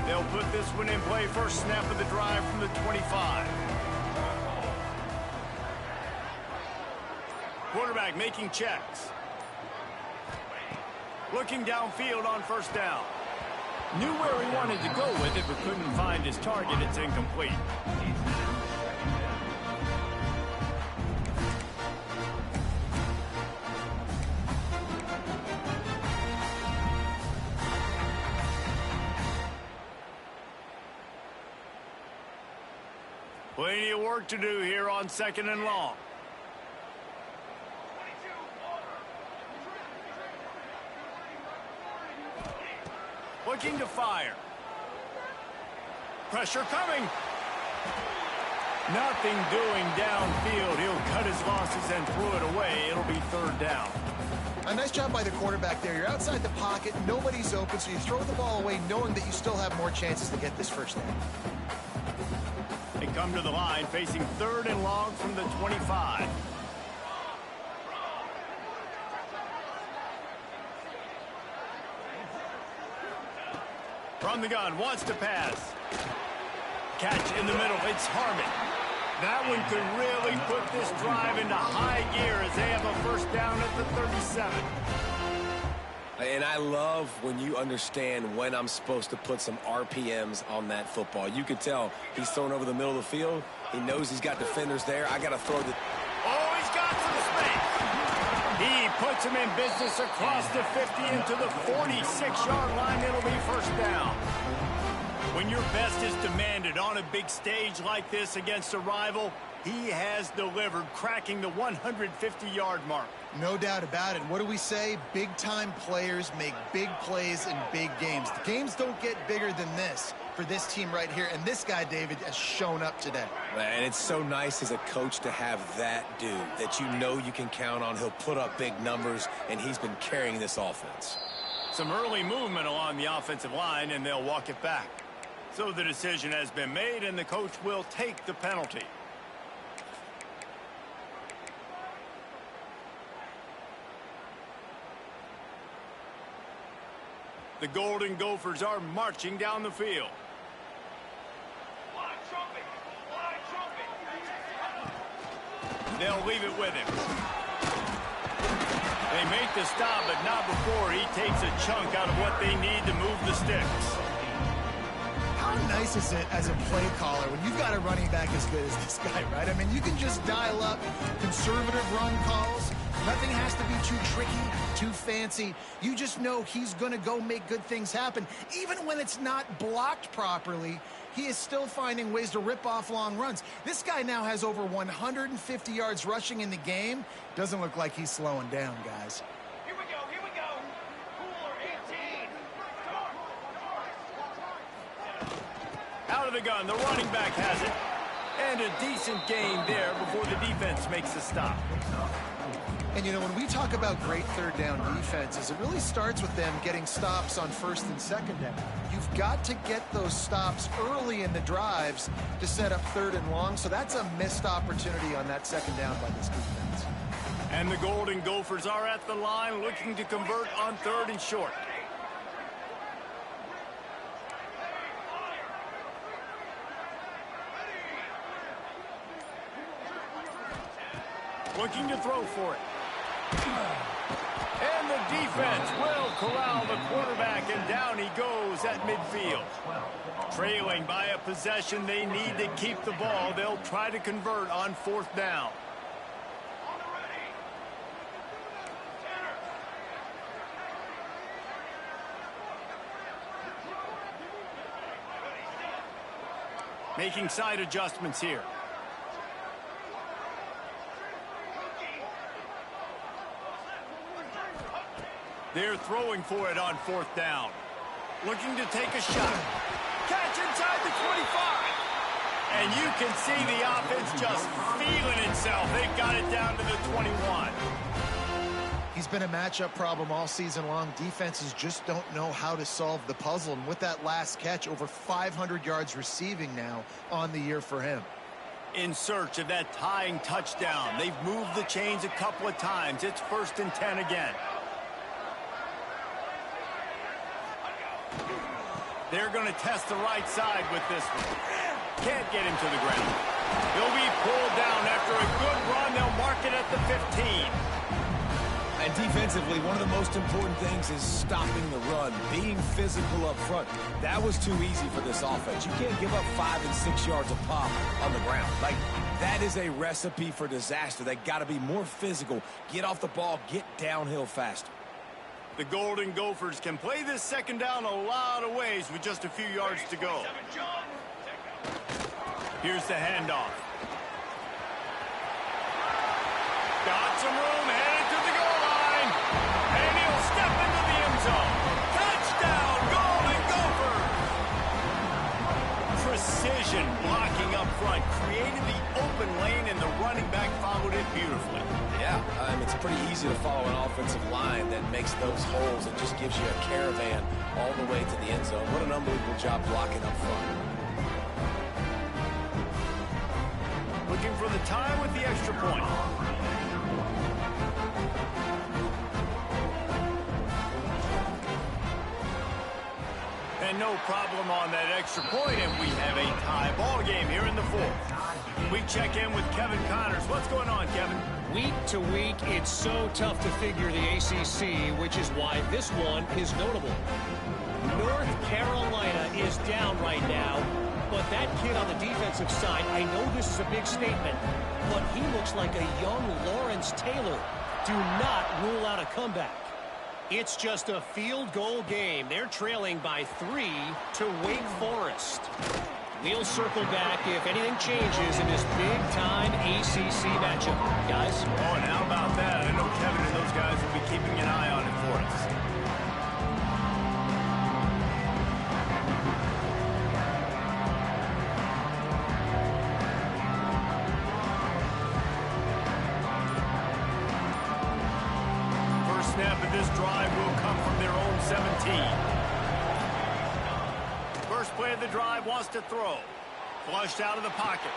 They'll put this one in play. First snap of the drive from the 25. Quarterback making checks. Looking downfield on first down. Knew where he wanted to go with it, but couldn't find his target. It's incomplete. Plenty of work to do here on 2nd and long. Looking to fire. Pressure coming. Nothing doing downfield. He'll cut his losses and throw it away. It'll be 3rd down. A nice job by the quarterback there. You're outside the pocket. Nobody's open, so you throw the ball away knowing that you still have more chances to get this first down. They come to the line facing 3rd and long from the 25. From the gun, wants to pass. Catch in the middle, it's Harmon. That one could really put this drive into high gear as they have a first down at the 37. And I love when you understand when I'm supposed to put some RPMs on that football. You could tell he's thrown over the middle of the field. He knows he's got defenders there. I got to throw the... Oh, he's got some space. He puts him in business across the 50 into the 46-yard line. It'll be first down. When your best is demanded on a big stage like this against a rival, he has delivered, cracking the 150-yard mark. No doubt about it. What do we say? Big-time players make big plays in big games. The games don't get bigger than this for this team right here, and this guy, David, has shown up today. And it's so nice as a coach to have that dude that you know you can count on. He'll put up big numbers, and he's been carrying this offense. Some early movement along the offensive line, and they'll walk it back. So the decision has been made, and the coach will take the penalty. The Golden Gophers are marching down the field. They'll leave it with him. They make the stop, but not before he takes a chunk out of what they need to move the sticks. How nice is it as a play caller when you've got a running back as good as this guy, right? I mean, you can just dial up conservative run calls. Nothing has to be too tricky, too fancy. You just know he's going to go make good things happen. Even when it's not blocked properly, he is still finding ways to rip off long runs. This guy now has over 150 yards rushing in the game. Doesn't look like he's slowing down, guys. Here we go, here we go. Cooler 18. Out of the gun, the running back has it. And a decent gain there before the defense makes the stop. And, you know, when we talk about great third down defenses, it really starts with them getting stops on first and second down. You've got to get those stops early in the drives to set up third and long, so that's a missed opportunity on that second down by this defense. And the Golden Gophers are at the line looking to convert on third and short. Looking to throw for it. And the defense will corral the quarterback, and down he goes at midfield. Trailing by a possession, they need to keep the ball. They'll try to convert on fourth down. Making side adjustments here. They're throwing for it on fourth down. Looking to take a shot. Catch inside the 25. And you can see the offense just feeling itself. They've got it down to the 21. He's been a matchup problem all season long. Defenses just don't know how to solve the puzzle. And with that last catch, over 500 yards receiving now on the year for him. In search of that tying touchdown. They've moved the chains a couple of times. It's first and 10 again. They're going to test the right side with this one. Can't get him to the ground. He'll be pulled down after a good run. They'll mark it at the 15. And defensively, one of the most important things is stopping the run, being physical up front. That was too easy for this offense. You can't give up 5 and 6 yards a pop on the ground. Like, that is a recipe for disaster. They got to be more physical, get off the ball, get downhill faster. The Golden Gophers can play this second down a lot of ways with just a few yards to go. Here's the handoff. Got some room, headed to the goal line. And he'll step into the end zone. Touchdown, Golden Gophers! Precision blocking up front created the open lane, and the running back followed it beautifully. Yeah, it's pretty easy to follow an offensive line that makes those holes and just gives you a caravan all the way to the end zone. What an unbelievable job blocking up front. Looking for the tie with the extra point. And no problem on that extra point, and we have a tie ball game here in the fourth. We check in with Kevin Connors. What's going on, Kevin? Week to week, it's so tough to figure the ACC, which is why this one is notable. North Carolina is down right now, but that kid on the defensive side, I know this is a big statement, but he looks like a young Lawrence Taylor. Do not rule out a comeback. It's just a field goal game. They're trailing by 3 to Wake Forest. We'll circle back if anything changes in this big-time ACC matchup. Guys? Oh, and how about that? I know Kevin and those guys will be keeping an eye on it for us. Snap of this drive will come from their own 17. First play of the drive wants to throw. Flushed out of the pocket.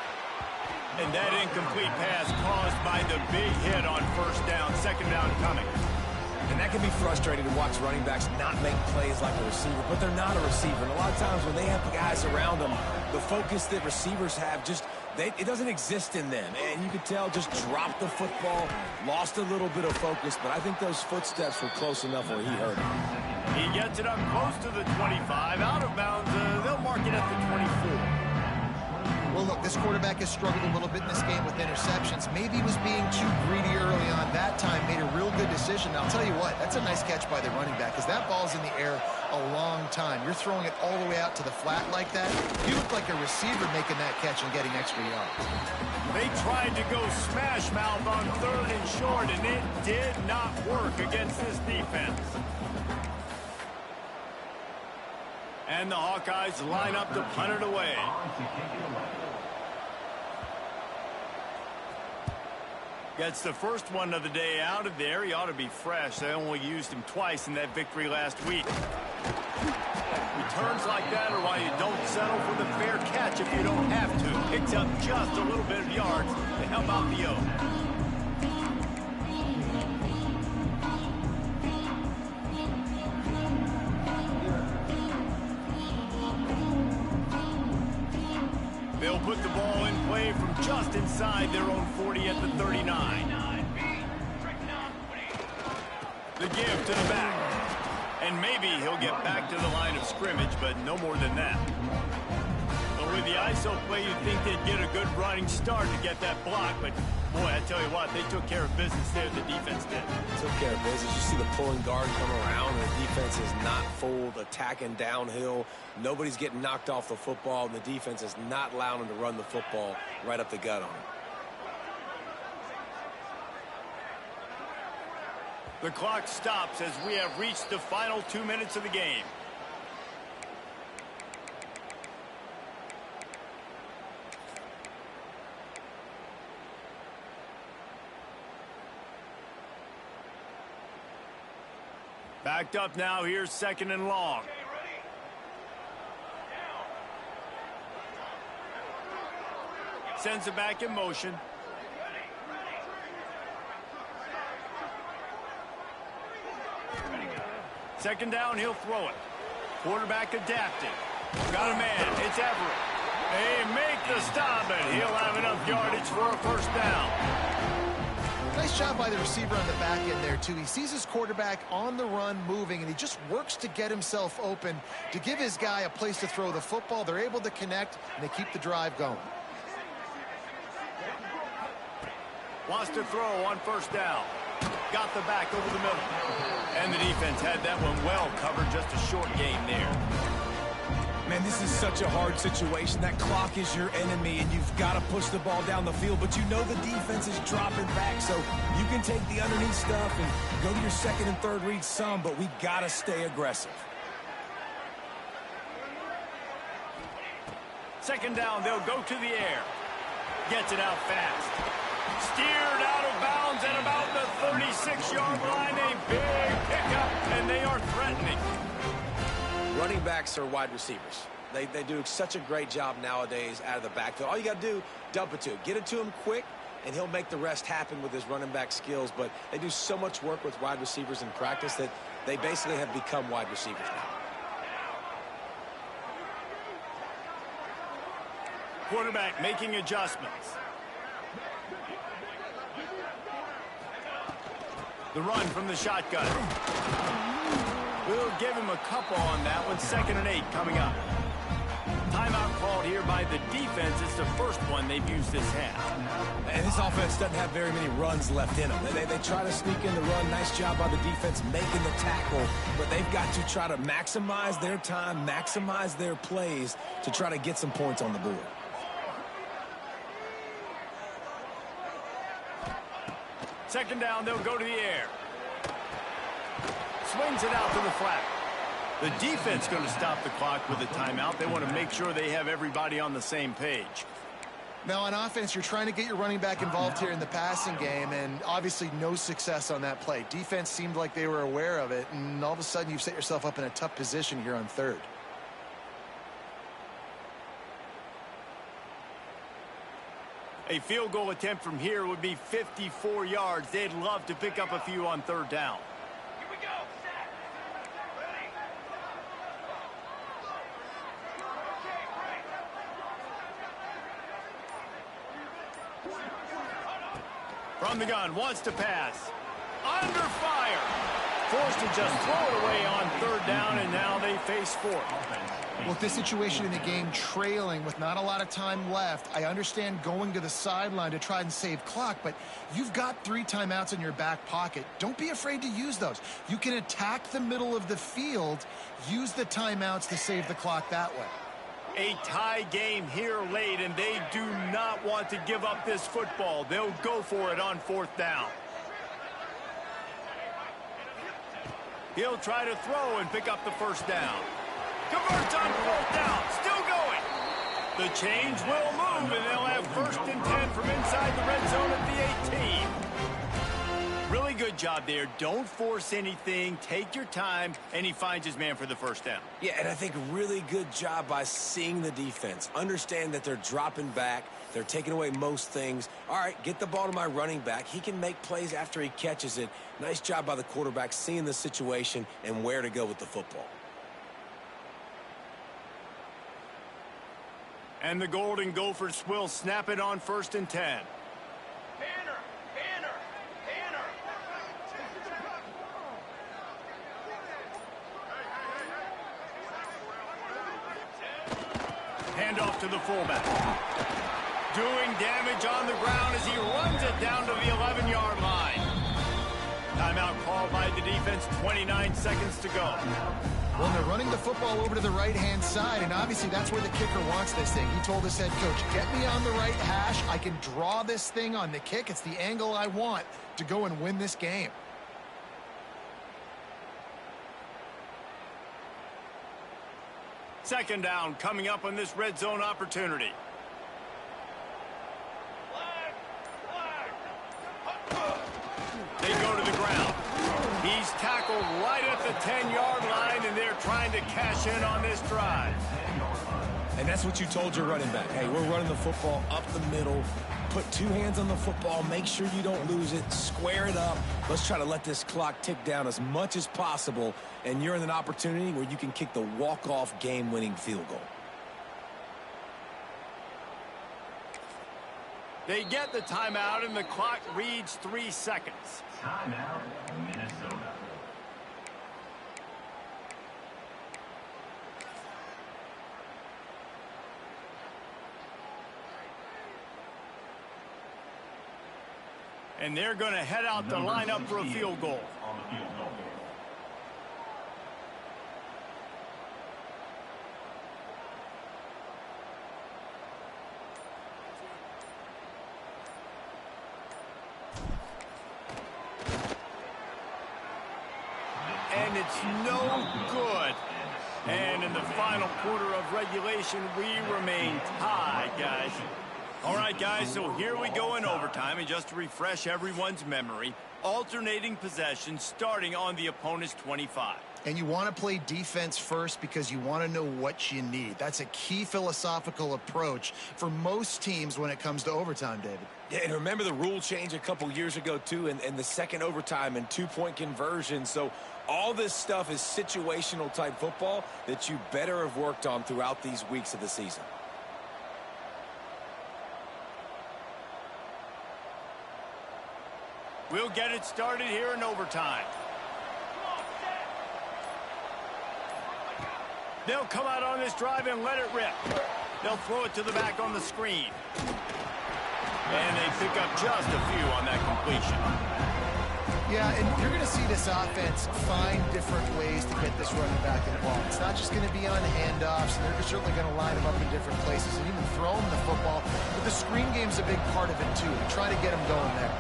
And that incomplete pass caused by the big hit on first down. Second down coming. And that can be frustrating to watch running backs not make plays like a receiver, but they're not a receiver. And a lot of times when they have the guys around them, the focus that receivers have just, it doesn't exist in them. And you could tell just dropped the football, lost a little bit of focus, but I think those footsteps were close enough where he hurt him. He gets it up close to the 25. Out of bounds, they'll mark it at the 24. Well, look, this quarterback has struggled a little bit in this game with interceptions. Maybe he was being too greedy early on. That time made a real good decision. Now, I'll tell you what, that's a nice catch by the running back because that ball's in the air a long time. You're throwing it all the way out to the flat like that. You look like a receiver making that catch and getting extra yards. They tried to go smash mouth on third and short, and it did not work against this defense. And the Hawkeyes line up to punt it away. Gets the first one of the day out of there. He ought to be fresh. They only used him twice in that victory last week. Returns like that are why you don't settle for the fair catch if you don't have to. Picks up just a little bit of yards to help out the O. They'll put the ball in play from just inside their own 40 at the 39. The give to the back. And maybe he'll get back to the line of scrimmage, but no more than that. But with the ISO play, you'd think they'd get a good running start to get that block. But, boy, I tell you what, they took care of business there. The defense did. Took care of business. You see the pulling guard come around, and the defense is not fooled, attacking downhill. Nobody's getting knocked off the football, and the defense is not allowing them to run the football right up the gut on them. The clock stops as we have reached the final 2 minutes of the game. Backed up now. Here's second and long. Sends it back in motion. Second down, he'll throw it. Quarterback adapted. Got a man. It's Everett. They make the stop, and he'll have enough yardage for a first down. Nice job by the receiver on the back end there, too. He sees his quarterback on the run moving, and he just works to get himself open to give his guy a place to throw the football. They're able to connect, and they keep the drive going. Wants to throw on first down. Got the back over the middle. And the defense had that one well covered. Just a short game there. Man, this is such a hard situation. That clock is your enemy, and you've got to push the ball down the field. But you know the defense is dropping back, so you can take the underneath stuff and go to your second and third read some, but we got to stay aggressive. Second down, they'll go to the air. Gets it out fast. Steered out of bounds at about the 36-yard line. A big pickup, and they are threatening. Running backs are wide receivers. They do such a great job nowadays out of the backfield. All you got to do, dump it to him. Get it to him quick, and he'll make the rest happen with his running back skills. But they do so much work with wide receivers in practice that they basically have become wide receivers now. Quarterback making adjustments. The run from the shotgun. We'll give him a couple on that one. 2nd and 8 coming up. Timeout called here by the defense. It's the first one they've used this half. And this offense doesn't have very many runs left in them. They try to sneak in the run. Nice job by the defense making the tackle. But they've got to try to maximize their time, maximize their plays to try to get some points on the board. Second down, they'll go to the air. Swings it out to the flat. The defense going to stop the clock with a timeout. They want to make sure they have everybody on the same page. Now, on offense, you're trying to get your running back involved here in the passing game, and obviously no success on that play. Defense seemed like they were aware of it, and all of a sudden you've set yourself up in a tough position here on 3rd. A field goal attempt from here would be 54 yards. They'd love to pick up a few on 3rd down. Here we go. Set. Ready. Okay, From the gun, wants to pass. Under fire. Forced to just throw it away on 3rd down, and now they face 4th. Well, with this situation in the game trailing with not a lot of time left, I understand going to the sideline to try and save clock, but you've got 3 timeouts in your back pocket. Don't be afraid to use those. You can attack the middle of the field, use the timeouts to save the clock that way. A tie game here late, and they do not want to give up this football. They'll go for it on 4th down. He'll try to throw and pick up the 1st down. Converts on 4th down. Still going. The chains will move, and they'll have 1st and 10 from inside the red zone at the 18. Really good job there. Don't force anything. Take your time, and he finds his man for the 1st down. Yeah, and I think really good job by seeing the defense. Understand that they're dropping back. They're taking away most things. All right, get the ball to my running back. He can make plays after he catches it. Nice job by the quarterback seeing the situation and where to go with the football. And the Golden Gophers will snap it on 1st and 10. Banner. Handoff to the fullback. Doing damage on the ground as he runs it down to the 11-yard line. Timeout called by the defense, 29 seconds to go. Well, they're running the football over to the right-hand side, and obviously that's where the kicker wants this thing. He told his head coach, get me on the right hash. I can draw this thing on the kick. It's the angle I want to go and win this game. Second down coming up on this red zone opportunity. They go to the ground. He's tackled right at the 10-yard line, and they're trying to cash in on this drive. And that's what you told your running back. Hey, we're running the football up the middle. Put 2 hands on the football. Make sure you don't lose it. Square it up. Let's try to let this clock tick down as much as possible. And you're in an opportunity where you can kick the walk-off game-winning field goal. They get the timeout, and the clock reads 3 seconds. Timeout, Minnesota. And they're going to head out to line up for a field goal. On the field goal. And it's no good. And in the final quarter of regulation, we remain tied, guys. All right, guys, so here we go in overtime. And just to refresh everyone's memory, alternating possession starting on the opponent's 25. And you want to play defense first because you want to know what you need. That's a key philosophical approach for most teams when it comes to overtime, David. Yeah, and remember the rule change a couple years ago, too, and the second overtime and 2-point conversion. So all this stuff is situational type football that you better have worked on throughout these weeks of the season. We'll get it started here in overtime. They'll come out on this drive and let it rip. They'll throw it to the back on the screen. And they pick up just a few on that completion. Yeah, and you're going to see this offense find different ways to get this running back involved. It's not just going to be on handoffs. They're certainly going to line them up in different places and even throw them the football. But the screen game's a big part of it, too. Try to get them going there.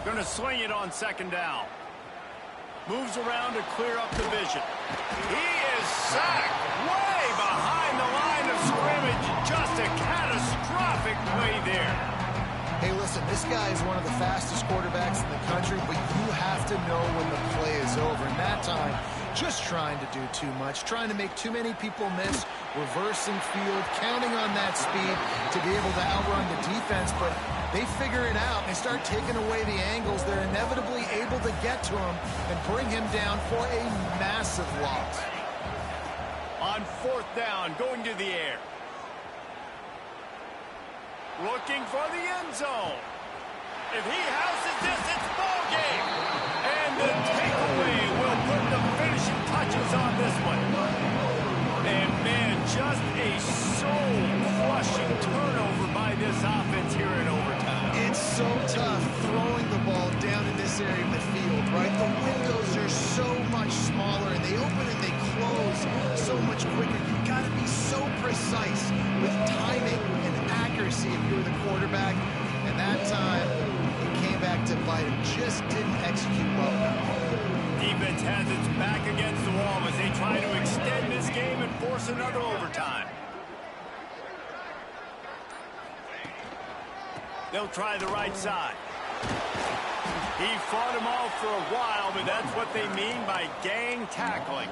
Going to sling it on second down. Moves around to clear up the vision. He is sacked way behind the line of scrimmage. Just a catastrophic play there. Hey, listen, this guy is one of the fastest quarterbacks in the country, but you have to know when the play is over. And that time, just trying to do too much, trying to make too many people miss, reversing field, counting on that speed to be able to outrun the defense. But they figure it out. They start taking away the angles. They're inevitably able to get to him and bring him down for a massive loss. On fourth down, going to the air. Looking for the end zone. If he houses this, it's ball game. And the takeaway will put the finishing touches on this one. And man, just a soul-crushing turnover by this offense here in overtime. It's so tough throwing the ball down in this area of the field, right? The windows are so much smaller, and they open and they close so much quicker. You've got to be so precise with timing and accuracy if you're the quarterback. And that time, it came back to bite him. Just didn't execute well enough. Defense has its back against the wall as they try to extend this game and force another overtime. They'll try the right side. He fought him off for a while, but that's what they mean by gang tackling.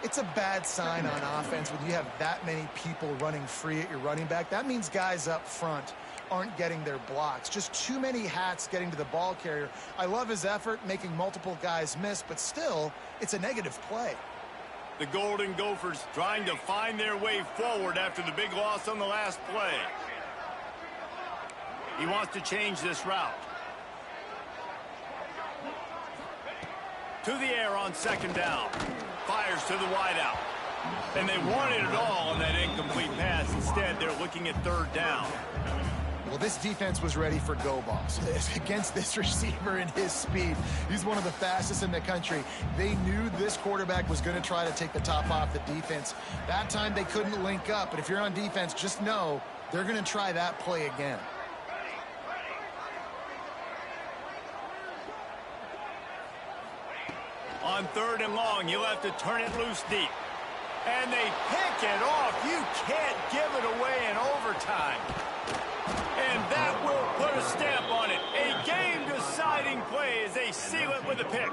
It's a bad sign on offense when you have that many people running free at your running back. That means guys up front aren't getting their blocks. Just too many hats getting to the ball carrier. I love his effort, making multiple guys miss, but still, it's a negative play. The Golden Gophers trying to find their way forward after the big loss on the last play. He wants to change this route. To the air on second down. Fires to the wideout. And they wanted it all on that incomplete pass. Instead, they're looking at third down. Well, this defense was ready for go balls against this receiver and his speed. He's one of the fastest in the country. They knew this quarterback was going to try to take the top off the defense. That time they couldn't link up, but if you're on defense, just know they're going to try that play again. On third and long, you'll have to turn it loose deep. And they pick it off. You can't give it away in overtime. And that will put a stamp on it. A game-deciding play as they seal it with a pick.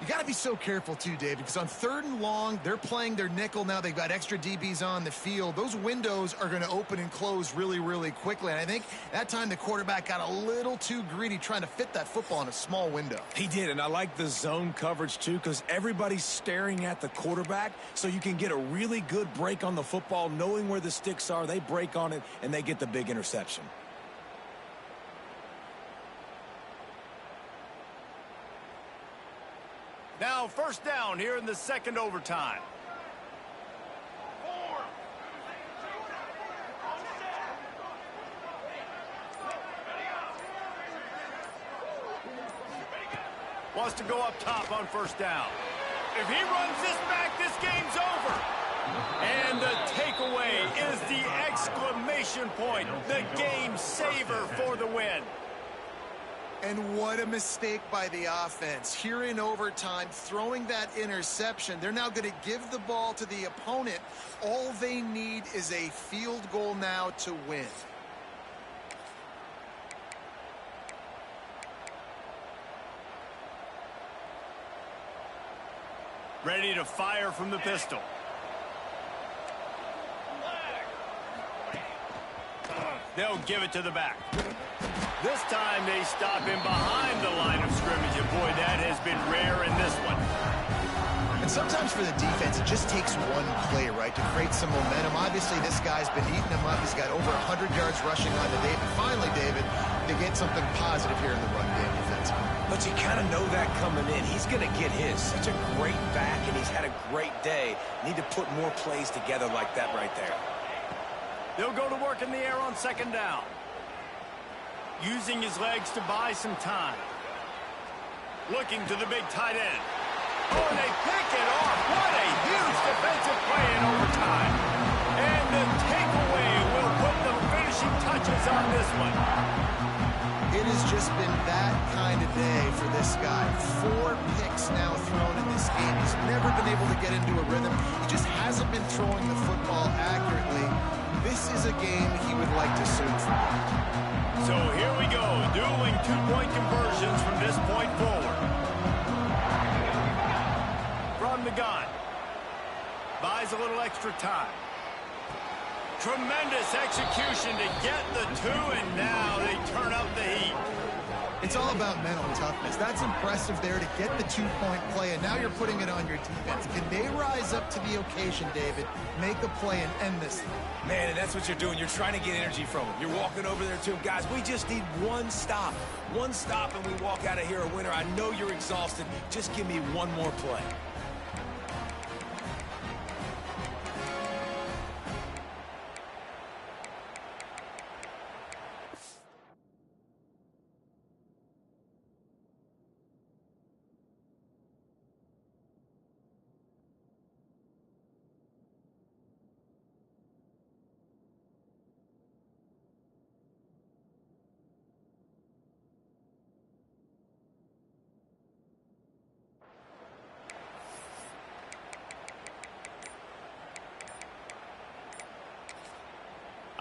You got to be so careful, too, David, because on third and long, they're playing their nickel now. They've got extra DBs on the field. Those windows are going to open and close really, really quickly. And I think that time the quarterback got a little too greedy trying to fit that football in a small window. He did, and I like the zone coverage, too, because everybody's staring at the quarterback, so you can get a really good break on the football, knowing where the sticks are. They break on it, and they get the big interception. Now, first down here in the second overtime. Wants to go up top on first down. If he runs this back, this game's over. And the takeaway is the exclamation point, the game saver for the win. And what a mistake by the offense. Here in overtime, throwing that interception. They're now going to give the ball to the opponent. All they need is a field goal now to win. Ready to fire from the pistol. They'll give it to the back. This time they stop him behind the line of scrimmage, and boy, that has been rare in this one. And sometimes for the defense, it just takes one play, right, to create some momentum. Obviously, this guy's been eating him up. He's got over 100 yards rushing on the day. But finally, David, to get something positive here in the run game defensively. But you kind of know that coming in. He's going to get his. Such a great back, and he's had a great day. Need to put more plays together like that right there. They'll go to work in the air on second down. Using his legs to buy some time. Looking to the big tight end. Oh, and they pick it off. What a huge defensive play in overtime. And the takeaway will put the finishing touches on this one. It has just been that kind of day for this guy. 4 picks now thrown in this game. He's never been able to get into a rhythm. He just hasn't been throwing the football accurately. This is a game he would like to soon forget. So here we go, dueling 2-point conversions from this point forward. From the gun. Buys a little extra time. Tremendous execution to get the 2, and now they turn up the heat. It's all about mental toughness. That's impressive there to get the 2-point play, and now you're putting it on your defense. Can they rise up to the occasion, David, make a play and end this thing? Man, and that's what you're doing. You're trying to get energy from him. You're walking over there to him. Guys, we just need one stop. One stop, and we walk out of here a winner. I know you're exhausted. Just give me one more play.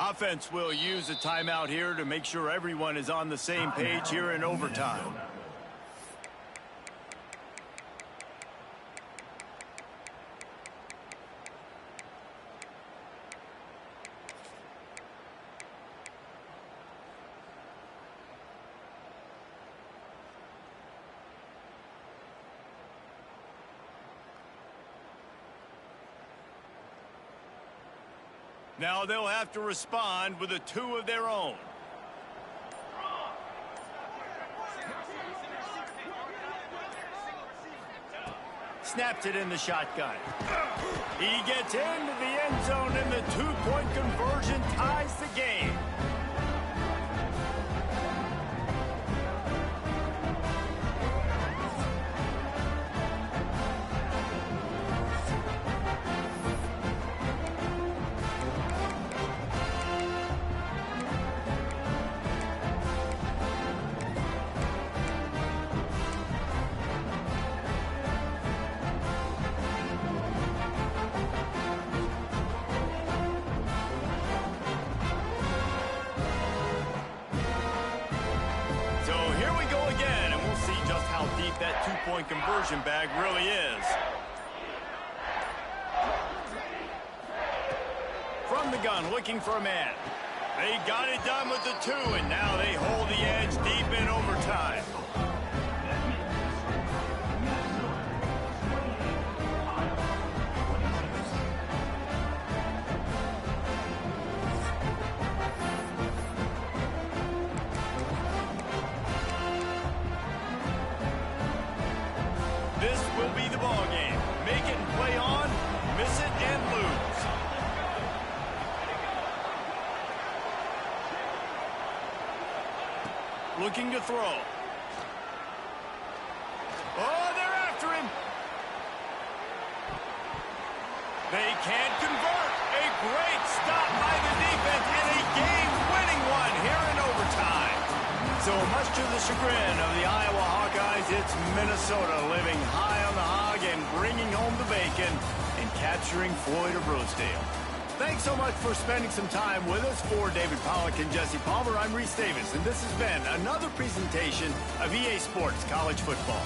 Offense will use a timeout here to make sure everyone is on the same page here in overtime. Now they'll have to respond with a 2 of their own. Snaps it in the shotgun. He gets into the end zone, and the 2-point conversion ties the game. That 2-point conversion bag really is. From the gun, looking for a man. They got it done with the 2, and now they hold the edge deep in overtime. This will be the ball game. Make it and play on, miss it and lose. Looking to throw. Oh, they're after him. They can't convert. A great stop by the defense and a game-winning one here in overtime. So much to the chagrin of the Iowa Hawkeyes, it's Minnesota living high on the hog and bringing home the bacon and capturing Floyd of Rosedale. Thanks so much for spending some time with us. For David Pollack and Jesse Palmer, I'm Reese Davis, and this has been another presentation of EA Sports College Football.